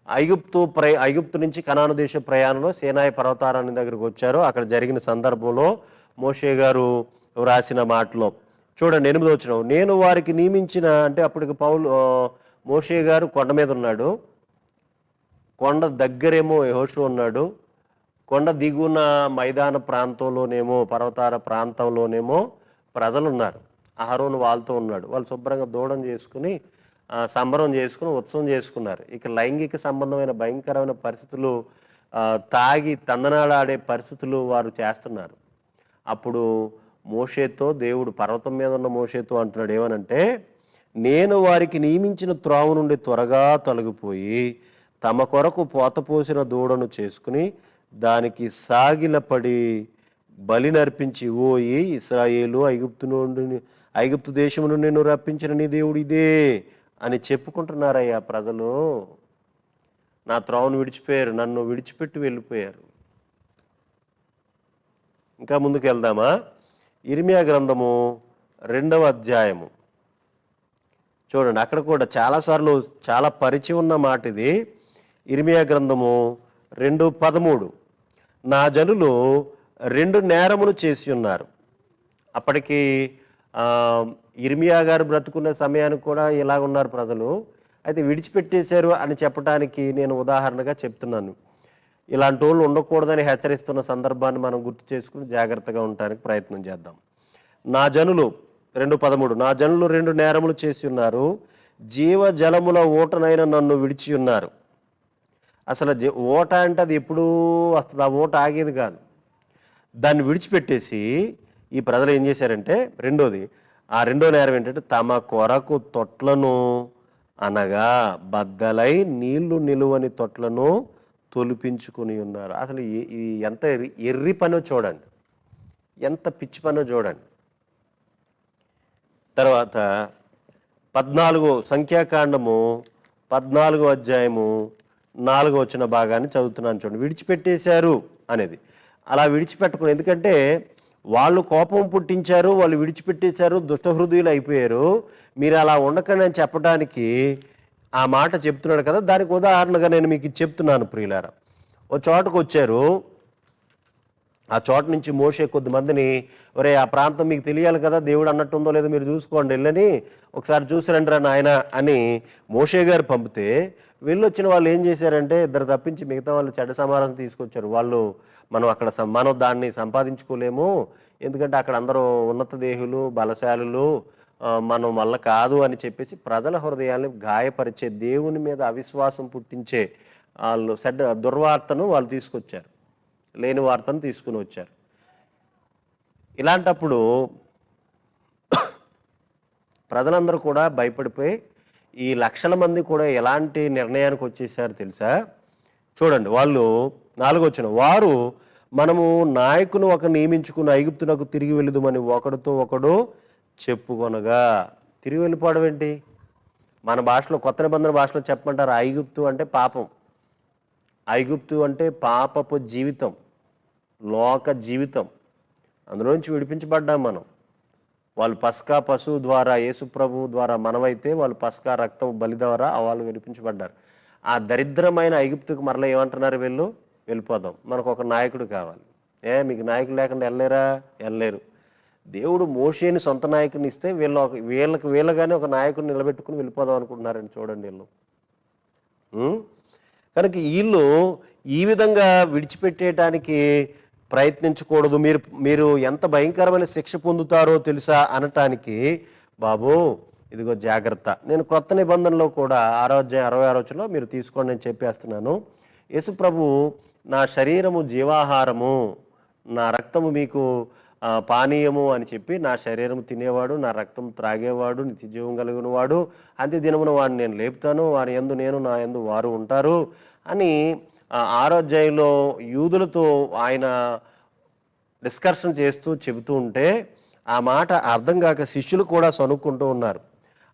ఐగుప్తు నుంచి కనాను దేశ ప్రయాణంలో సేనాయి పర్వతారాన్ని దగ్గరకు వచ్చారు. అక్కడ జరిగిన సందర్భంలో మోషే గారు రాసిన మాటలో చూడండి 8వ వచనం, నేను వారికి నియమించిన, అంటే అప్పటికి మోషే గారు కొండ మీద ఉన్నాడు, కొండ దగ్గరేమో యెహోషువ ఉన్నాడు, కొండ దిగున మైదాన ప్రాంతంలోనేమో పర్వతాల ప్రాంతంలోనేమో ప్రజలు ఉన్నారు. అహరోను వాళ్ళతో ఉన్నాడు. వాళ్ళు శుభ్రంగా దూడం చేసుకుని సంబరం చేసుకుని ఉత్సవం చేసుకున్నారు. ఇక లైంగిక సంబంధమైన భయంకరమైన పరిస్థితులు, తాగి తందనాడాడే పరిస్థితులు వారు చేస్తున్నారు. అప్పుడు మోషేతో దేవుడు, పర్వతం మీద ఉన్న మోషేతో అంటున్నాడు ఏమనంటే, నేను వారికి నియమించిన త్రోవ నుండి త్వరగా తొలగిపోయి తమ కొరకు పోతపోసిన దూడను చేసుకుని దానికి సాగిలపడి బలి నర్పించి, ఓయి ఇశ్రాయేలు, ఐగుప్తు దేశము నుండి నేను రప్పించిన నీ దేవుడు ఇదే అని చెప్పుకుంటున్నారయ్యా ప్రజలు. నా త్రోవను విడిచిపోయారు, నన్ను విడిచిపెట్టి వెళ్ళిపోయారు. ఇంకా ముందుకు వెళ్దామా? ఇర్మియా గ్రంథము 2వ అధ్యాయము చూడండి, అక్కడ కూడా చాలాసార్లు చాలా పరిచయం ఉన్న మాట ఇది. ఇర్మియా గ్రంథము 2:13, నా జనులు 2 నేరములు చేసి ఉన్నారు. అప్పటికి ఇర్మియా గారు బ్రతుకున్న సమయానికి కూడా ఇలా ఉన్నారు ప్రజలు. అయితే విడిచిపెట్టేశారు అని చెప్పడానికి నేను ఉదాహరణగా చెప్తున్నాను. ఇలాంటి వాళ్ళు ఉండకూడదని హెచ్చరిస్తున్న సందర్భాన్ని మనం గుర్తు చేసుకుని జాగ్రత్తగా ఉండటానికి ప్రయత్నం చేద్దాం. నా జనులు 2:13 నా జనులు 2 నేరములు చేసి ఉన్నారు, జీవజలముల ఊటనైన నన్ను విడిచి ఉన్నారు. అసలు ఓట అంటే అది ఎప్పుడూ వస్తుంది, ఆ ఓట ఆగేది కాదు. దాన్ని విడిచిపెట్టేసి ఈ ప్రజలు ఏం చేశారంటే, రెండో నేరం ఏంటంటే, తమ కొరకు తొట్లను అనగా బద్దలై నీళ్లు నిలువని తొట్లను తొలిపించుకుని ఉన్నారు. అసలు ఈ ఎంత ఎర్రి పనో చూడండి, ఎంత పిచ్చి పనో చూడండి. తర్వాత 14 సంఖ్యాకాండము 14 అధ్యాయము 4 వచ్చిన భాగాన్ని చదువుతున్నాను చూడండి. విడిచిపెట్టేశారు అనేది అలా విడిచిపెట్టకుండా, ఎందుకంటే వాళ్ళు కోపం పుట్టించారు, వాళ్ళు విడిచిపెట్టేశారు, దుష్టహృదయులు అయిపోయారు. మీరు అలా ఉండకండి అని చెప్పడానికి ఆ మాట చెప్తున్నాడు కదా. దానికి ఉదాహరణగా నేను మీకు చెప్తున్నాను ప్రియులారా. ఓ చోటకు వచ్చారు, ఆ చోట నుంచి మోషే కొద్దిమందిని, ఒరే ఆ ప్రాంతం మీకు తెలియాలి కదా, దేవుడు అన్నట్టుందో లేదో మీరు చూసుకోండి, వెళ్ళని ఒకసారి చూసిరండి రా నాయన అని మోషే గారు పంపితే, వెళ్ళొచ్చిన వాళ్ళు ఏం చేశారంటే, 2 తప్పించి మిగతా వాళ్ళు చెడ్డ సమాచారం తీసుకొచ్చారు. మనం అక్కడ మనం దాన్ని సంపాదించుకోలేము, ఎందుకంటే అక్కడ అందరూ ఉన్నత దేహులు బలశాలులు, మనం వల్ల కాదు అని చెప్పేసి ప్రజల హృదయాన్ని గాయపరిచే, దేవుని మీద అవిశ్వాసం పుట్టించే వాళ్ళు దుర్వార్తను వాళ్ళు తీసుకొచ్చారు, లేని వార్తను తీసుకుని వచ్చారు. ఇలాంటప్పుడు ప్రజలందరూ కూడా భయపడిపోయి ఈ లక్షల మంది కూడా ఎలాంటి నిర్ణయానికి వచ్చేసారు తెలుసా? చూడండి, వాళ్ళు 4 వచ్చిన వారు మనము నాయకును ఒక నియమించుకుని ఐగుప్తునకు తిరిగి వెళుదుమని ఒకడితో ఒకడు చెప్పుకొనగా. తిరిగి వెళ్ళిపోవడం ఏంటి? మన భాషలో, కొత్త నిబంధన భాషలో చెప్పమంటారు, ఐగుప్తు అంటే పాపం, ఐగుప్తు అంటే పాపపు జీవితం, లోక జీవితం. అందులోంచి విడిపించబడ్డాం మనం. వాళ్ళు పస్కా పశువు ద్వారా, యేసుప్రభు ద్వారా మనమైతే, వాళ్ళు పస్కా రక్తం బలి ద్వారా వాళ్ళు విడిపించబడ్డారు. ఆ దరిద్రమైన ఐగుప్తుకు మరలా ఏమంటున్నారు, వెళ్ళిపోదాం, మనకు ఒక నాయకుడు కావాలి. మీకు నాయకుడు లేకుండా వెళ్ళలేరు. దేవుడు మోషేని సొంత నాయకుని ఇస్తే వీళ్ళగానే ఒక నాయకుడిని నిలబెట్టుకుని వెళ్ళిపోదాం అనుకుంటున్నారని చూడండి వీళ్ళు. కనుక వీళ్ళు ఈ విధంగా విడిచిపెట్టేయటానికి ప్రయత్నించకూడదు. మీరు ఎంత భయంకరమైన శిక్ష పొందుతారో తెలుసా అనటానికి, బాబు ఇదిగో జాగ్రత్త. నేను కొత్త నిబంధనలో కూడా 6వ అధ్యాయం 66వ వచనంలో మీరు తీసుకోండి నేను చెప్పేస్తున్నాను. యేసుప్రభు, నా శరీరము జీవాహారము, నా రక్తము మీకు పానీయము అని చెప్పి, నా శరీరము తినేవాడు, నా రక్తం త్రాగేవాడు నిత్యజీవం కలిగిన వాడు, అంత్య దినమున వాడిని నేను లేపుతాను, వారి యందు నేను, నా యందు వారు ఉంటారు అని 6వ అధ్యాయంలో యూదులతో ఆయన డిస్కషన్ చేస్తూ చెబుతూ ఉంటే, ఆ మాట అర్థం కాక శిష్యులు కూడా సనుక్కుంటూ ఉన్నారు.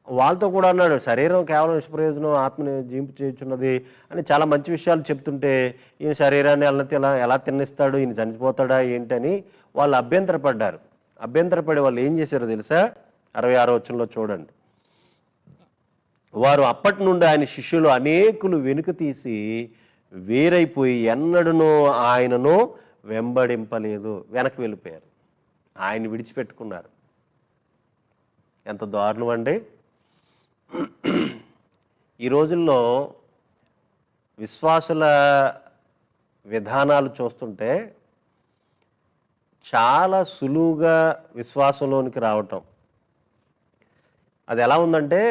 వాళ్ళతో కూడా అన్నాడు, శరీరం కేవలం నిష్ప్రయోజనం, ఆత్మని జీంపు చేయుచున్నది అని చాలా మంచి విషయాలు చెప్తుంటే, ఈయన శరీరాన్ని ఎలా తిన్నిస్తాడు, ఈయన చనిపోతాడా ఏంటని వాళ్ళు అభ్యంతరపడ్డారు. అభ్యంతరపడి వాళ్ళు ఏం చేశారో తెలుసా? 66వ వచనంలో చూడండి. వారు అప్పటి నుండి ఆయన శిష్యులు అనేకులు వెనుక తీసి వేరైపోయి ఎన్నడనో ఆయనను వెంబడింపలేదు, వెనక్కి వెళ్ళిపోయారు, ఆయన విడిచిపెట్టుకున్నారు. ఎంత దారుణం అండి! ఈ రోజుల్లో విశ్వాసుల విధానాలు చూస్తుంటే చాలా సులువుగా విశ్వాసంలోనికి రావటం. అది ఎలా ఉందంటే,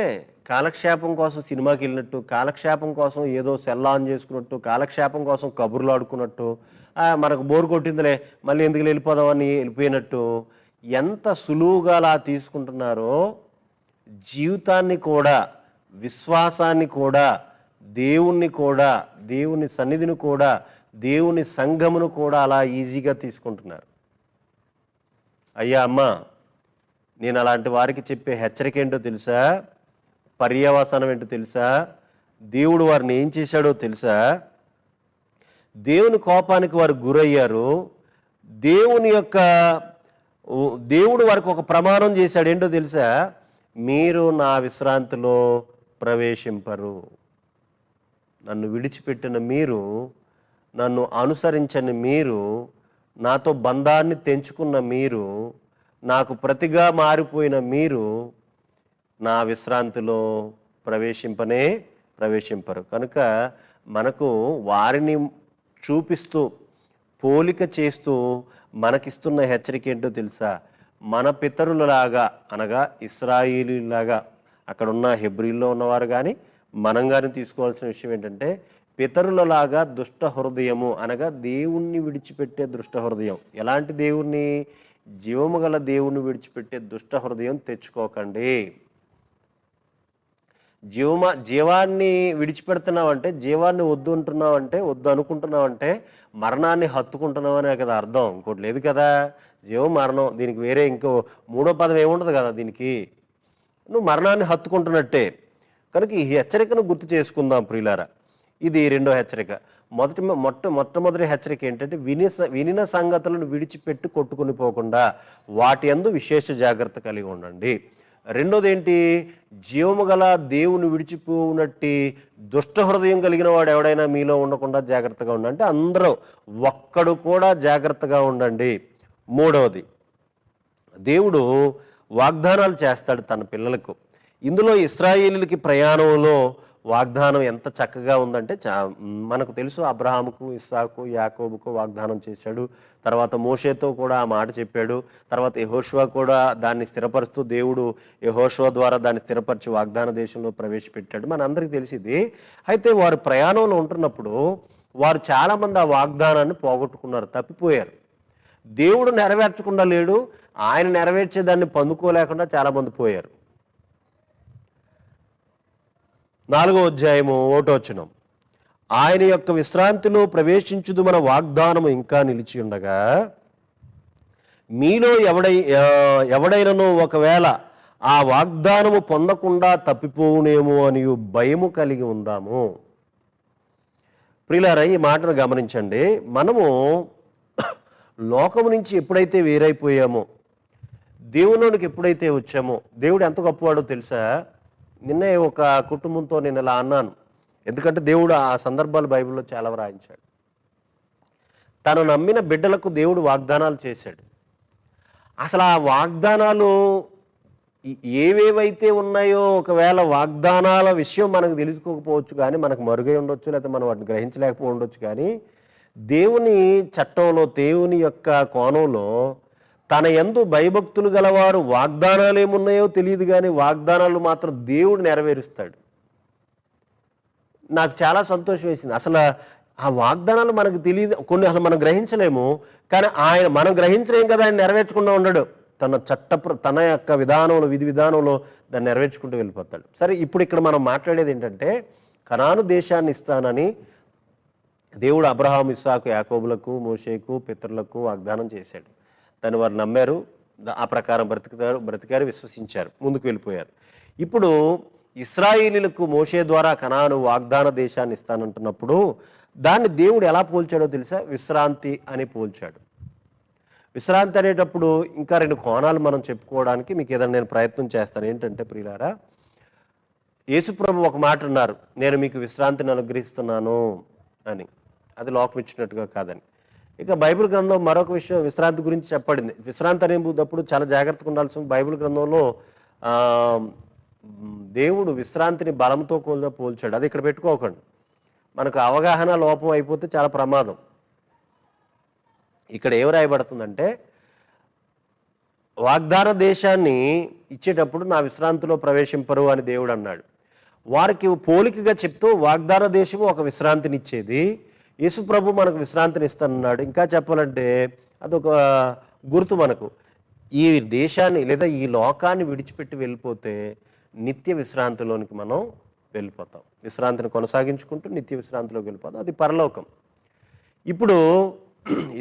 కాలక్షేపం కోసం సినిమాకి వెళ్ళినట్టు, కాలక్షేపం కోసం ఏదో సెల్ ఆన్ చేసుకున్నట్టు, కాలక్షేపం కోసం కబుర్లు ఆడుకున్నట్టు, మనకు బోరు కొట్టిందిలే మళ్ళీ ఎందుకు వెళ్ళిపోదామని వెళ్ళిపోయినట్టు ఎంత సులువుగా అలా తీసుకుంటున్నారో, జీవితాన్ని కూడా, విశ్వాసాన్ని కూడా, దేవుణ్ణి కూడా, దేవుని సన్నిధిని కూడా, దేవుని సంఘమును కూడా అలా ఈజీగా తీసుకుంటున్నారు. అయ్యా అమ్మ, నేను అలాంటి వారికి చెప్పే హెచ్చరిక ఏంటో తెలుసా? పర్యవసానం ఏంటో తెలుసా? దేవుడు వారిని ఏం చేశాడో తెలుసా? దేవుని కోపానికి వారు గురయ్యారు. దేవుడు వారికి ఒక ప్రమాణం చేశాడు. ఏంటో తెలుసా? మీరు నా విశ్రాంతిలో ప్రవేశింపరు. నన్ను విడిచిపెట్టిన మీరు నన్ను అనుసరించని మీరు, నాతో బంధాన్ని తెంచుకున్న మీరు, నాకు ప్రతిగా మారిపోయిన మీరు నా విశ్రాంతిలో ప్రవేశింపరు. కనుక మనకు వారిని చూపిస్తూ పోలిక చేస్తూ మనకిస్తున్న హెచ్చరిక ఏంటో తెలుసా? మన పితరులలాగా, అనగా ఇశ్రాయేలీలాగా, అక్కడ ఉన్న హెబ్రీల్లో ఉన్నవారు కానీ మనం కానీ తీసుకోవాల్సిన విషయం ఏంటంటే, పితరులలాగా దుష్ట హృదయము, అనగా దేవుణ్ణి విడిచిపెట్టే దుష్ట హృదయం. ఎలాంటి దేవుణ్ణి? జీవము గల దేవుణ్ణి విడిచిపెట్టే దుష్ట హృదయం తెచ్చుకోకండి. జీవాన్ని విడిచిపెడుతున్నావంటే, జీవాన్ని వద్దు అంటున్నావంటే, వద్దు అనుకుంటున్నావంటే మరణాన్ని హత్తుకుంటున్నావనే కదా అర్థం, ఇంకోటి లేదు కదా. జీవం మరణం, దీనికి వేరే ఇంకో మూడో పదం ఏముండదు కదా దీనికి. నువ్వు మరణాన్ని హత్తుకుంటున్నట్టే. కనుక ఈ హెచ్చరికను గుర్తు చేసుకుందాం ప్రియులారా. ఇది రెండో హెచ్చరిక. మొట్టమొదటి హెచ్చరిక ఏంటంటే, వినిన సంగతులను విడిచిపెట్టి కొట్టుకుని పోకుండా వాటి యందు విశేష జాగ్రత్త కలిగి ఉండండి. రెండోది ఏంటి? జీవము గల దేవుని విడిచిపోనట్టి దుష్ట హృదయం కలిగిన వాడు ఎవడైనా మీలో ఉండకుండా జాగ్రత్తగా ఉండండి. అంటే అందరూ ఒక్కడు కూడా జాగ్రత్తగా ఉండండి. మూడవది, దేవుడు వాగ్దానాలు చేస్తాడు తన పిల్లలకు. ఇందులో ఇశ్రాయేలీలకి ప్రయాణంలో వాగ్దానం ఎంత చక్కగా ఉందంటే, మనకు తెలుసు అబ్రహాముకు, ఇస్సాకు, యాకోబుకు వాగ్దానం చేశాడు. తర్వాత మోషేతో కూడా ఆ మాట చెప్పాడు. తర్వాత యెహోషువ కూడా దాన్ని స్థిరపరుస్తూ దేవుడు యెహోషువ ద్వారా దాన్ని స్థిరపరిచి వాగ్దాన దేశంలో ప్రవేశపెట్టాడు. మనందరికీ తెలిసింది. అయితే వారు ప్రయాణంలో ఉంటున్నప్పుడు వారు చాలామంది ఆ వాగ్దానాన్ని పోగొట్టుకున్నారు, తప్పిపోయారు. దేవుడు నెరవేర్చకుండా లేడు, ఆయన నెరవేర్చేదాన్ని పొందుకోలేకుండా చాలామంది పోయారు. 4వ అధ్యాయము 1వ వచనం, ఆయన యొక్క విశ్రాంతిలో ప్రవేశించుదు మన వాగ్దానము ఇంకా నిలిచి ఉండగా, మీలో ఎవడైనను ఒకవేళ ఆ వాగ్దానము పొందకుండా తప్పిపోవునేమో అని భయము కలిగి ఉందాము. ప్రియులారా, ఈ మాటను గమనించండి. మనము లోకము నుంచి ఎప్పుడైతే వేరైపోయామో, దేవునిలోనికి ఎప్పుడైతే వచ్చామో, దేవుడు ఎంత గొప్పవాడో తెలుసా? నిన్నే ఒక కుటుంబంతో నేను ఇలా అన్నాను, ఎందుకంటే దేవుడు ఆ సందర్భాలు బైబిల్లో చాలా వ్రాయించాడు. తను నమ్మిన బిడ్డలకు దేవుడు వాగ్దానాలు చేశాడు. అసలు ఆ వాగ్దానాలు ఏవేవైతే ఉన్నాయో, ఒకవేళ వాగ్దానాల విషయం మనకు తెలుసుకోకపోవచ్చు, కానీ మనకు మరుగై ఉండొచ్చు, లేకపోతే మనం వాటిని గ్రహించలేకపోయి ఉండొచ్చు. కానీ దేవుని చట్టంలో, దేవుని యొక్క కోణంలో తన యందు భయభక్తులు గలవారు వాగ్దానాలు ఏమున్నాయో తెలియదు, కానీ వాగ్దానాలు మాత్రం దేవుడు నెరవేరుస్తాడు. నాకు చాలా సంతోషం వేసింది. అసలు ఆ వాగ్దానాలు మనకు తెలియదు, కొన్ని అసలు మనం గ్రహించలేము. కానీ మనం గ్రహించలేం కదా, ఆయన నెరవేర్చకుండా ఉండడు. తన యొక్క విధానంలో, విధి విధానంలో దాన్ని నెరవేర్చుకుంటూ వెళ్ళిపోతాడు. సరే, ఇప్పుడు ఇక్కడ మనం మాట్లాడేది ఏంటంటే, కనాను దేశాన్ని ఇస్తానని దేవుడు అబ్రహాము, ఇస్సాకు, యాకోబులకు, మోషేకు, పితరులకు వాగ్దానం చేశాడు. దాన్ని వారు నమ్మారు, ఆ ప్రకారం బ్రతికారు, విశ్వసించారు, ముందుకు వెళ్ళిపోయారు. ఇప్పుడు ఇశ్రాయేలీలకు మోషే ద్వారా కనాను వాగ్దాన దేశాన్ని ఇస్తానంటున్నప్పుడు దాన్ని దేవుడు ఎలా పోల్చాడో తెలుసా? విశ్రాంతి అని పోల్చాడు. విశ్రాంతి అనేటప్పుడు ఇంకా 2 కోణాలు మనం చెప్పుకోవడానికి మీకు ఏదైనా నేను ప్రయత్నం చేస్తాను. ఏంటంటే ప్రియులారా, యేసుప్రభు ఒక మాట అన్నారు, నేను మీకు విశ్రాంతిని అనుగ్రహిస్తున్నాను అని. అది లోకం ఇచ్చినట్టుగా కాదని. ఇక బైబిల్ గ్రంథం మరొక విషయం విశ్రాంతి గురించి చెప్పబడింది. విశ్రాంతి అనేటప్పుడు చాలా జాగ్రత్తగా ఉండాల్సిన బైబిల్ గ్రంథంలో దేవుడు విశ్రాంతిని బలంతో పోల్చాడు. అది ఇక్కడ పెట్టుకోకండి, మనకు అవగాహన లోపం అయిపోతే చాలా ప్రమాదం. ఇక్కడ ఏం రాయబడుతుందంటే, వాగ్దాన దేశాన్ని ఇచ్చేటప్పుడు నా విశ్రాంతిలో ప్రవేశింపరు అని దేవుడు అన్నాడు. వారికి పోలికగా చెప్తూ వాగ్దాన దేశము ఒక విశ్రాంతిని ఇచ్చేది, యేసు ప్రభు మనకు విశ్రాంతిని ఇస్తానన్నాడు. ఇంకా చెప్పాలంటే అదొక గుర్తు మనకు. ఈ దేశాన్ని లేదా ఈ లోకాన్ని విడిచిపెట్టి వెళ్ళిపోతే నిత్య విశ్రాంతిలోనికి మనం వెళ్ళిపోతాం. విశ్రాంతిని కొనసాగించుకుంటూ నిత్య విశ్రాంతిలోకి వెళ్ళిపోతాం, అది పరలోకం. ఇప్పుడు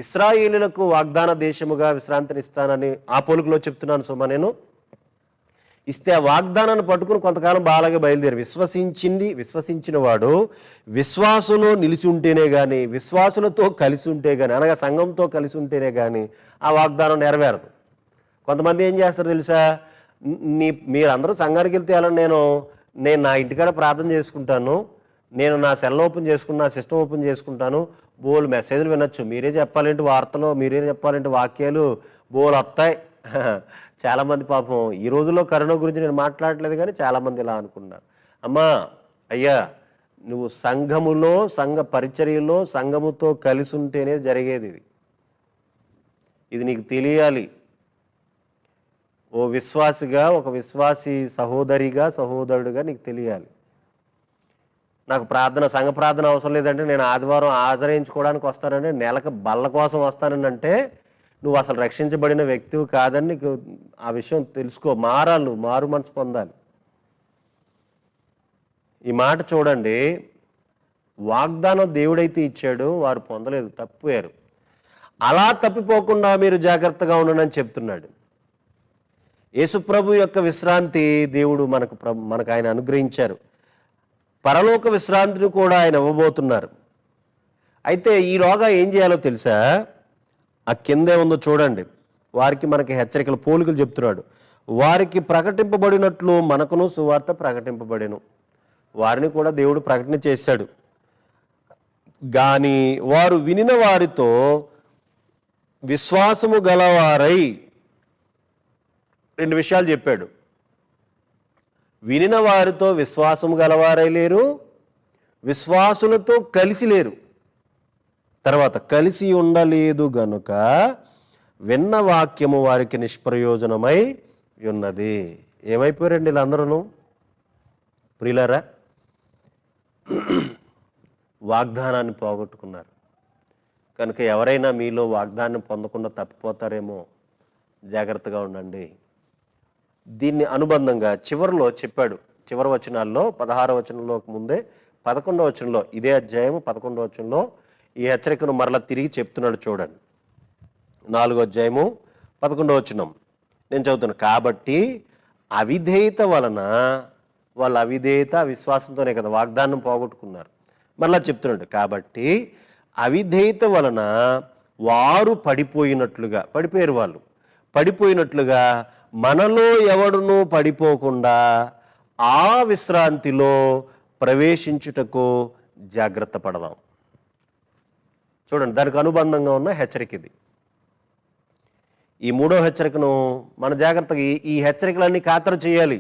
ఇశ్రాయేలీలకు వాగ్దాన దేశముగా విశ్రాంతిని ఇస్తానని ఆ పోలికలో చెప్తున్నాను సుమా నేను. ఇస్తే ఆ వాగ్దానాన్ని పట్టుకుని కొంతకాలం బాగా బయలుదేరి విశ్వసించిన వాడు విశ్వాసంలో నిలిచి ఉంటేనే కానీ, విశ్వాసులతో కలిసి ఉంటే కానీ, అనగా సంఘంతో కలిసి ఉంటేనే కానీ ఆ వాగ్దానం నెరవేరదు. కొంతమంది ఏం చేస్తారు తెలుసా? మీరందరూ సంఘానికి వెళ్తే నేను నా ఇంటికాడ ప్రార్థన చేసుకుంటాను, నేను నా సెల్ ఓపెన్ చేసుకుని నా సిస్టమ్ ఓపెన్ చేసుకుంటాను, బోల్ మెసేజ్లు వినొచ్చు. మీరే చెప్పాలంటే వార్తలు, మీరే చెప్పాలంటే వాక్యాలు బోల్ వస్తాయి. చాలామంది పాపం ఈ రోజుల్లో కరోనా గురించి నేను మాట్లాడలేదు, కానీ చాలామంది ఇలా అనుకున్నారు. అమ్మా అయ్యా, నువ్వు సంఘములో, సంఘ పరిచర్యలో సంఘముతో కలిసి ఉంటేనే జరిగేది ఇది నీకు తెలియాలి. ఓ విశ్వాసిగా, ఒక విశ్వాసి సహోదరిగా, సహోదరుడిగా నీకు తెలియాలి. నాకు సంఘ ప్రార్థన అవసరం లేదంటే, నేను ఆదివారం ఆచరించుకోవడానికి వస్తానంటే, నెలకు బల్ల కోసం వస్తానని అంటే నువ్వు అసలు రక్షించబడిన వ్యక్తివి కాదని నీకు ఆ విషయం తెలుసుకో. మారాలి, మారు మనసు పొందాలి. ఈ మాట చూడండి, వాగ్దానం దేవుడైతే ఇచ్చాడు, వారు పొందలేదు, తప్పిపోయారు. అలా తప్పిపోకుండా మీరు జాగ్రత్తగా ఉండనని చెప్తున్నాడు. యేసుప్రభు యొక్క విశ్రాంతి దేవుడు మనకు ఆయన అనుగ్రహించారు. పరలోక విశ్రాంతిని కూడా ఆయన ఇవ్వబోతున్నారు. అయితే ఈలోగా ఏం చేయాలో తెలుసా? ఆ కిందే ఉందో చూడండి. వారికి మనకి హెచ్చరికలు, పోలికలు చెప్తున్నాడు. వారికి ప్రకటింపబడినట్లు మనకును సువార్త ప్రకటింపబడెను. వారిని కూడా దేవుడు ప్రకటన చేశాడు. కానీ వారు వినిన వారితో విశ్వాసము గలవారై, రెండు విషయాలు చెప్పాడు. వినిన వారితో విశ్వాసము గలవారై లేరు, విశ్వాసులతో కలిసి లేరు. తర్వాత కలిసి ఉండలేదు గనుక విన్న వాక్యము వారికి నిష్ప్రయోజనమై ఉన్నది. ఏమైపోయారండి వీళ్ళందరూ? ప్రియులారా, వాగ్దానాన్ని పోగొట్టుకున్నారు. కనుక ఎవరైనా మీలో వాగ్దానం పొందకుండా తప్పిపోతారేమో, జాగ్రత్తగా ఉండండి. దీన్ని అనుబంధంగా చివరిలో చెప్పాడు. చివరి వచనాల్లో 16వ వచనంలో ముందే 11వ వచనంలో, ఇదే అధ్యాయం 11వ వచనంలో ఈ హెచ్చరికను మరలా తిరిగి చెప్తున్నాడు. చూడండి, 4వ అధ్యాయము 11వ వచనం నేను చదువుతున్నాను. కాబట్టి అవిధేయత వలన, వాళ్ళ అవిధేయత విశ్వాసంతోనే కదా వాగ్దానం పోగొట్టుకున్నారు. మరలా చెప్తున్నాడు, కాబట్టి అవిధేయత వలన వారు పడిపోయారు. వాళ్ళు పడిపోయినట్లుగా మనలో ఎవడునూ పడిపోకుండా ఆ విశ్రాంతిలో ప్రవేశించుటకు జాగ్రత్త పడదాం. చూడండి, దానికి అనుబంధంగా ఉన్న హెచ్చరిక ఇది. ఈ 3వ హెచ్చరికను మన జాగ్రత్తగా, ఈ హెచ్చరికలన్నీ ఖాతరు చేయాలి.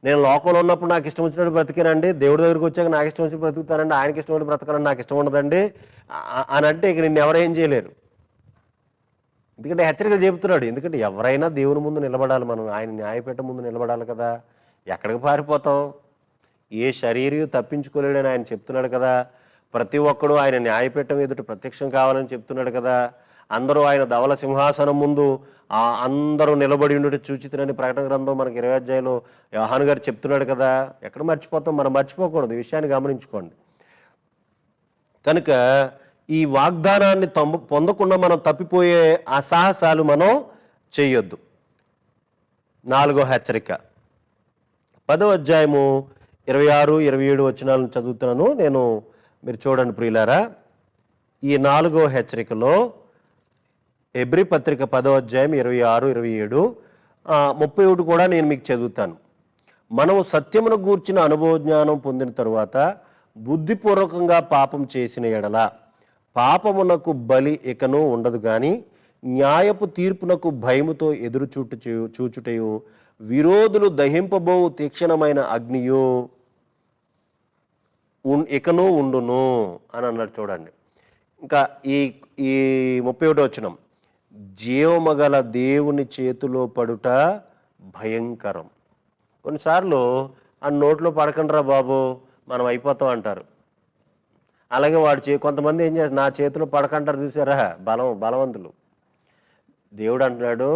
నేను లోకంలో ఉన్నప్పుడు నాకు ఇష్టం వచ్చినట్టు బ్రతికానండి, దేవుడి దగ్గరికి వచ్చాక నాకు ఇష్టం వచ్చినట్టు బ్రతుకుతానండి, ఆయనకి ఇష్టం వచ్చినట్టు బ్రతకాలని నాకు ఇష్టం ఉండదండి అని అంటే ఇక నిన్ను ఎవరేం చేయలేరు. ఎందుకంటే హెచ్చరికలు చెబుతున్నాడు. ఎందుకంటే ఎవరైనా దేవుని ముందు నిలబడాలి, మనం ఆయన న్యాయపీఠం ముందు నిలబడాలి కదా. ఎక్కడికి పారిపోతాం? ఏ శరీరం తప్పించుకోలేడని ఆయన చెప్తున్నాడు కదా. ప్రతి ఒక్కడు ఆయన న్యాయపీఠం ఎదుట ప్రత్యక్షం కావాలని చెప్తున్నాడు కదా. అందరూ ఆయన ధవల సింహాసనం ముందు అందరూ నిలబడి ఉండేది చూచితునని ప్రకటన గ్రంథం మనకి 20వ అధ్యాయంలో యోహాను గారు చెప్తున్నాడు కదా. ఎక్కడ మర్చిపోతాం? మనం మర్చిపోకూడదు, ఈ విషయాన్ని గమనించుకోండి. కనుక ఈ వాగ్దానాన్ని పొందకుండా మనం తప్పిపోయే ఆ సాహసాలు మనం చేయొద్దు. 4వ హెచ్చరిక 10వ అధ్యాయము 26, 27 వచనాలను చదువుతున్నాను నేను, మీరు చూడండి ప్రియులారా. ఈ 4వ హెచ్చరికలో హెబ్రీ పత్రిక 10వ అధ్యాయం 26, 27, 31 కూడా నేను మీకు చదువుతాను. మనము సత్యమును గూర్చిన అనుభవ జ్ఞానం పొందిన తరువాత బుద్ధిపూర్వకంగా పాపం చేసిన ఎడల పాపమునకు బలి ఇకను ఉండదు, కానీ న్యాయపు తీర్పునకు భయముతో ఎదురు చూచుటయు విరోధులు దహింపబోవు తీక్షణమైన అగ్నియు ఇకను ఉండును అని అన్నాడు. చూడండి, ఇంకా ఈ 31వ వచనం, జీవమగల దేవుని చేతిలో పడుట భయంకరం. కొన్నిసార్లు ఆ నోట్లో పడకండిరా బాబు మనం అయిపోతాం అంటారు. అలాగే కొంతమంది ఏం చేస్తారు, నా చేతిలో పడకంటారు, చూసారా బలవంతులు. దేవుడు అంటున్నాడు,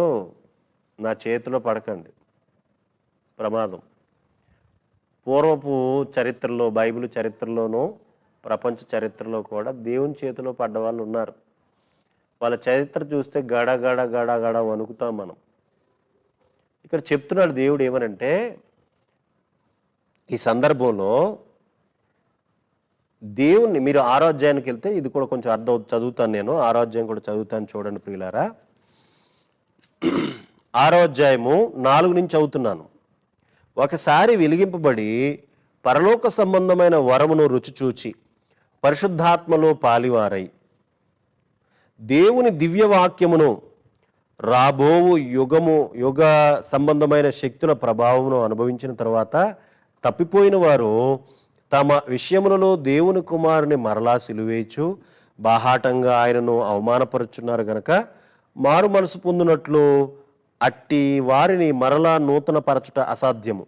నా చేతిలో పడకండి, ప్రమాదం. పూర్వపు చరిత్రలో, బైబిల్ చరిత్రలోనూ ప్రపంచ చరిత్రలో కూడా దేవుని చేతిలో పడ్డ వాళ్ళు ఉన్నారు. వాళ్ళ చరిత్ర చూస్తే గడ గడ గడ గడ వణుకుతాం మనం. ఇక్కడ చెప్తున్నాడు దేవుడు ఏమనంటే, ఈ సందర్భంలో దేవుణ్ణి మీరు 6వ అధ్యాయానికి వెళ్తే ఇది కూడా కొంచెం అర్థం చదువుతాను నేను. 6వ అధ్యాయం కూడా చదువుతాను, చూడండి ప్రియులారా. 6వ అధ్యాయము 4 నుంచి చదువుతున్నాను. ఒకసారి వెలిగింపబడి పరలోక సంబంధమైన వరమును రుచి చూచి పరిశుద్ధాత్మలో పాలివారై దేవుని దివ్యవాక్యమును రాబోవు యుగ సంబంధమైన శక్తుల ప్రభావమును అనుభవించిన తర్వాత తప్పిపోయిన వారు తమ విషయములలో దేవుని కుమారుని మరలా సిలువేచు బాహాటంగా ఆయనను అవమానపరుచున్నారు గనక మారు మనసు పొందినట్లు అట్టి వారిని మరలా నూతన పరచుట అసాధ్యము.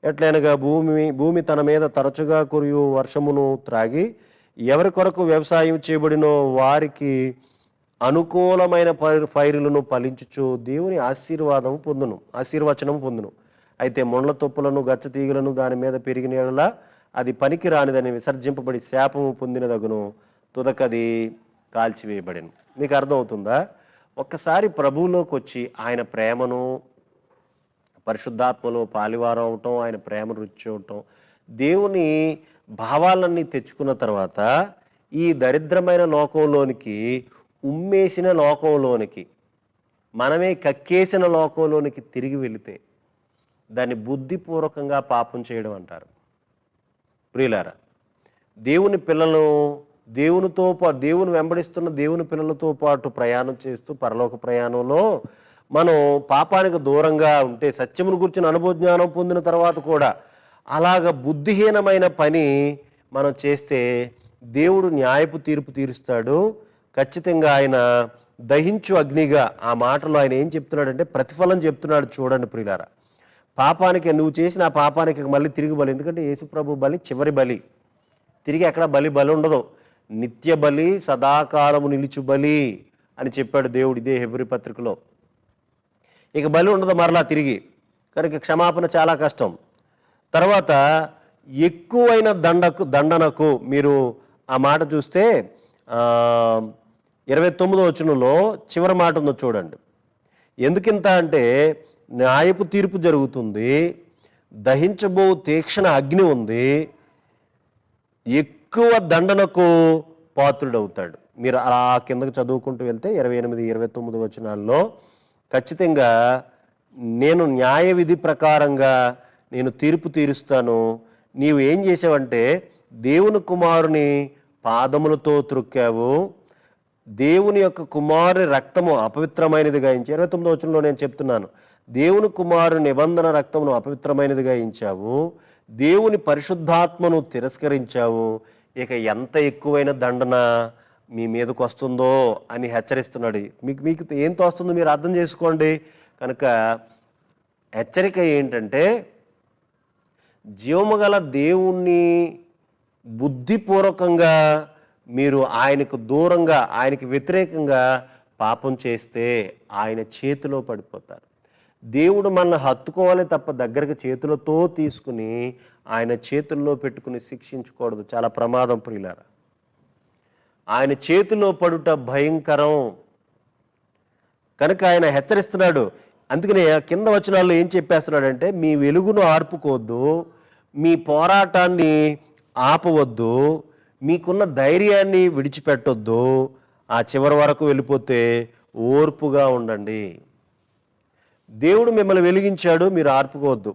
ఎట్లనగా భూమి తన మీద తరచుగా కురియు వర్షమును త్రాగి ఎవరి కొరకు వ్యవసాయం చేయబడినో వారికి అనుకూలమైన పైరులను ఫలించుచు దేవుని ఆశీర్వచనము పొందును. అయితే ముండ్ల తొప్పులను గచ్చ తీగలను దాని మీద పెరిగిన యెడల అది పనికి రానిదని విసర్జింపబడి శాపము పొందినదగును, తుదకది కాల్చివేయబడెను. మీకు అర్థమవుతుందా? ఒక్కసారి ప్రభువులోకి వచ్చి ఆయన ప్రేమను, పరిశుద్ధాత్మలో పాలివారం అవటం, ఆయన ప్రేమను రుచి చూడటం, దేవుని భావాలన్నీ తెచ్చుకున్న తర్వాత ఈ దరిద్రమైన లోకంలోనికి, ఉమ్మేసిన లోకంలోనికి, మనమే కక్కేసిన లోకంలోనికి తిరిగి వెళితే దాన్ని బుద్ధిపూర్వకంగా పాపం చేయడం అంటారు. ప్రియులారా, దేవుని పిల్లలను దేవుని వెంబడిస్తున్న దేవుని పిల్లలతో పాటు ప్రయాణం చేస్తూ పరలోక ప్రయాణంలో మనం పాపానికి దూరంగా ఉంటే, సత్యమును గురించిన అనుభవజ్ఞానం పొందిన తర్వాత కూడా అలాగ బుద్ధిహీనమైన పని మనం చేస్తే దేవుడు న్యాయపు తీర్పు తీరుస్తాడు. ఖచ్చితంగా ఆయన దహించు అగ్నిగా, ఆ మాటలో ఆయన ఏం చెప్తున్నాడంటే ప్రతిఫలం చెప్తున్నాడు. చూడండి ప్రియులారా, పాపానికి నువ్వు చేసిన ఆ పాపానికి మళ్ళీ తిరిగి బలి, ఎందుకంటే యేసుప్రభు బలి చివరి బలి, తిరిగి ఎక్కడ బలి ఉండదు. నిత్య బలి, సదాకాలము నిలుచు బలి అని చెప్పాడు దేవుడు ఇదే హెబ్రీ పత్రికలో. ఇక బలి ఉండదు మరలా తిరిగి, కనుక క్షమాపణ చాలా కష్టం. తర్వాత ఎక్కువైన దండనకు మీరు ఆ మాట చూస్తే 29వ వచనంలో చివరి మాట ఉందో చూడండి. ఎందుకింత అంటే న్యాయపు తీర్పు జరుగుతుంది, దహించబో తీక్షణ అగ్ని ఉంది, ఎక్కువ దండనకు పాత్రుడవుతాడు. మీరు అలా కిందకు చదువుకుంటూ వెళ్తే 28, 29 వచనాల్లో ఖచ్చితంగా నేను న్యాయ విధి ప్రకారంగా నేను తీర్పు తీరుస్తాను. నీవు ఏం చేసావంటే దేవుని కుమారుని పాదములతో త్రొక్కావు, దేవుని యొక్క కుమారుని రక్తము అపవిత్రమైనదిగా ఎంచి 29వ వచనంలో నేను చెప్తున్నాను, దేవుని కుమారుని నిబంధన రక్తమును అపవిత్రమైనదిగా ఎంచావు, దేవుని పరిశుద్ధాత్మను తిరస్కరించావు, ఇక ఎంత ఎక్కువైన దండన మీ మీదకు వస్తుందో అని హెచ్చరిస్తున్నాడు. మీకు ఏం తోస్తుందో మీరు అర్థం చేసుకోండి. కనుక హెచ్చరిక ఏంటంటే జీవముగల దేవుణ్ణి బుద్ధిపూర్వకంగా మీరు ఆయనకు దూరంగా, ఆయనకు వ్యతిరేకంగా పాపం చేస్తే ఆయన చేతిలో పడిపోతారు. దేవుడు మనల్ని హత్తుకోవాలి తప్ప దగ్గరకు చేతులతో తీసుకుని ఆయన చేతుల్లో పెట్టుకుని శిక్షించకూడదు. చాలా ప్రమాదం ప్రియులారా. ఆయన చేతిలో పడుట భయంకరం. కనుక ఆయన హెచ్చరిస్తున్నాడు. అందుకనే కింద వచనాల్లో ఏం చెప్పేస్తున్నాడంటే మీ వెలుగును ఆర్పుకోవద్దు, మీ పోరాటాన్ని ఆపవద్దు, మీకున్న ధైర్యాన్ని విడిచిపెట్టొద్దు, ఆ చివరి వరకు వెళ్ళిపోతే ఓర్పుగా ఉండండి. దేవుడు మిమ్మల్ని వెలిగించాడు, మీరు ఆర్పుకోవద్దు.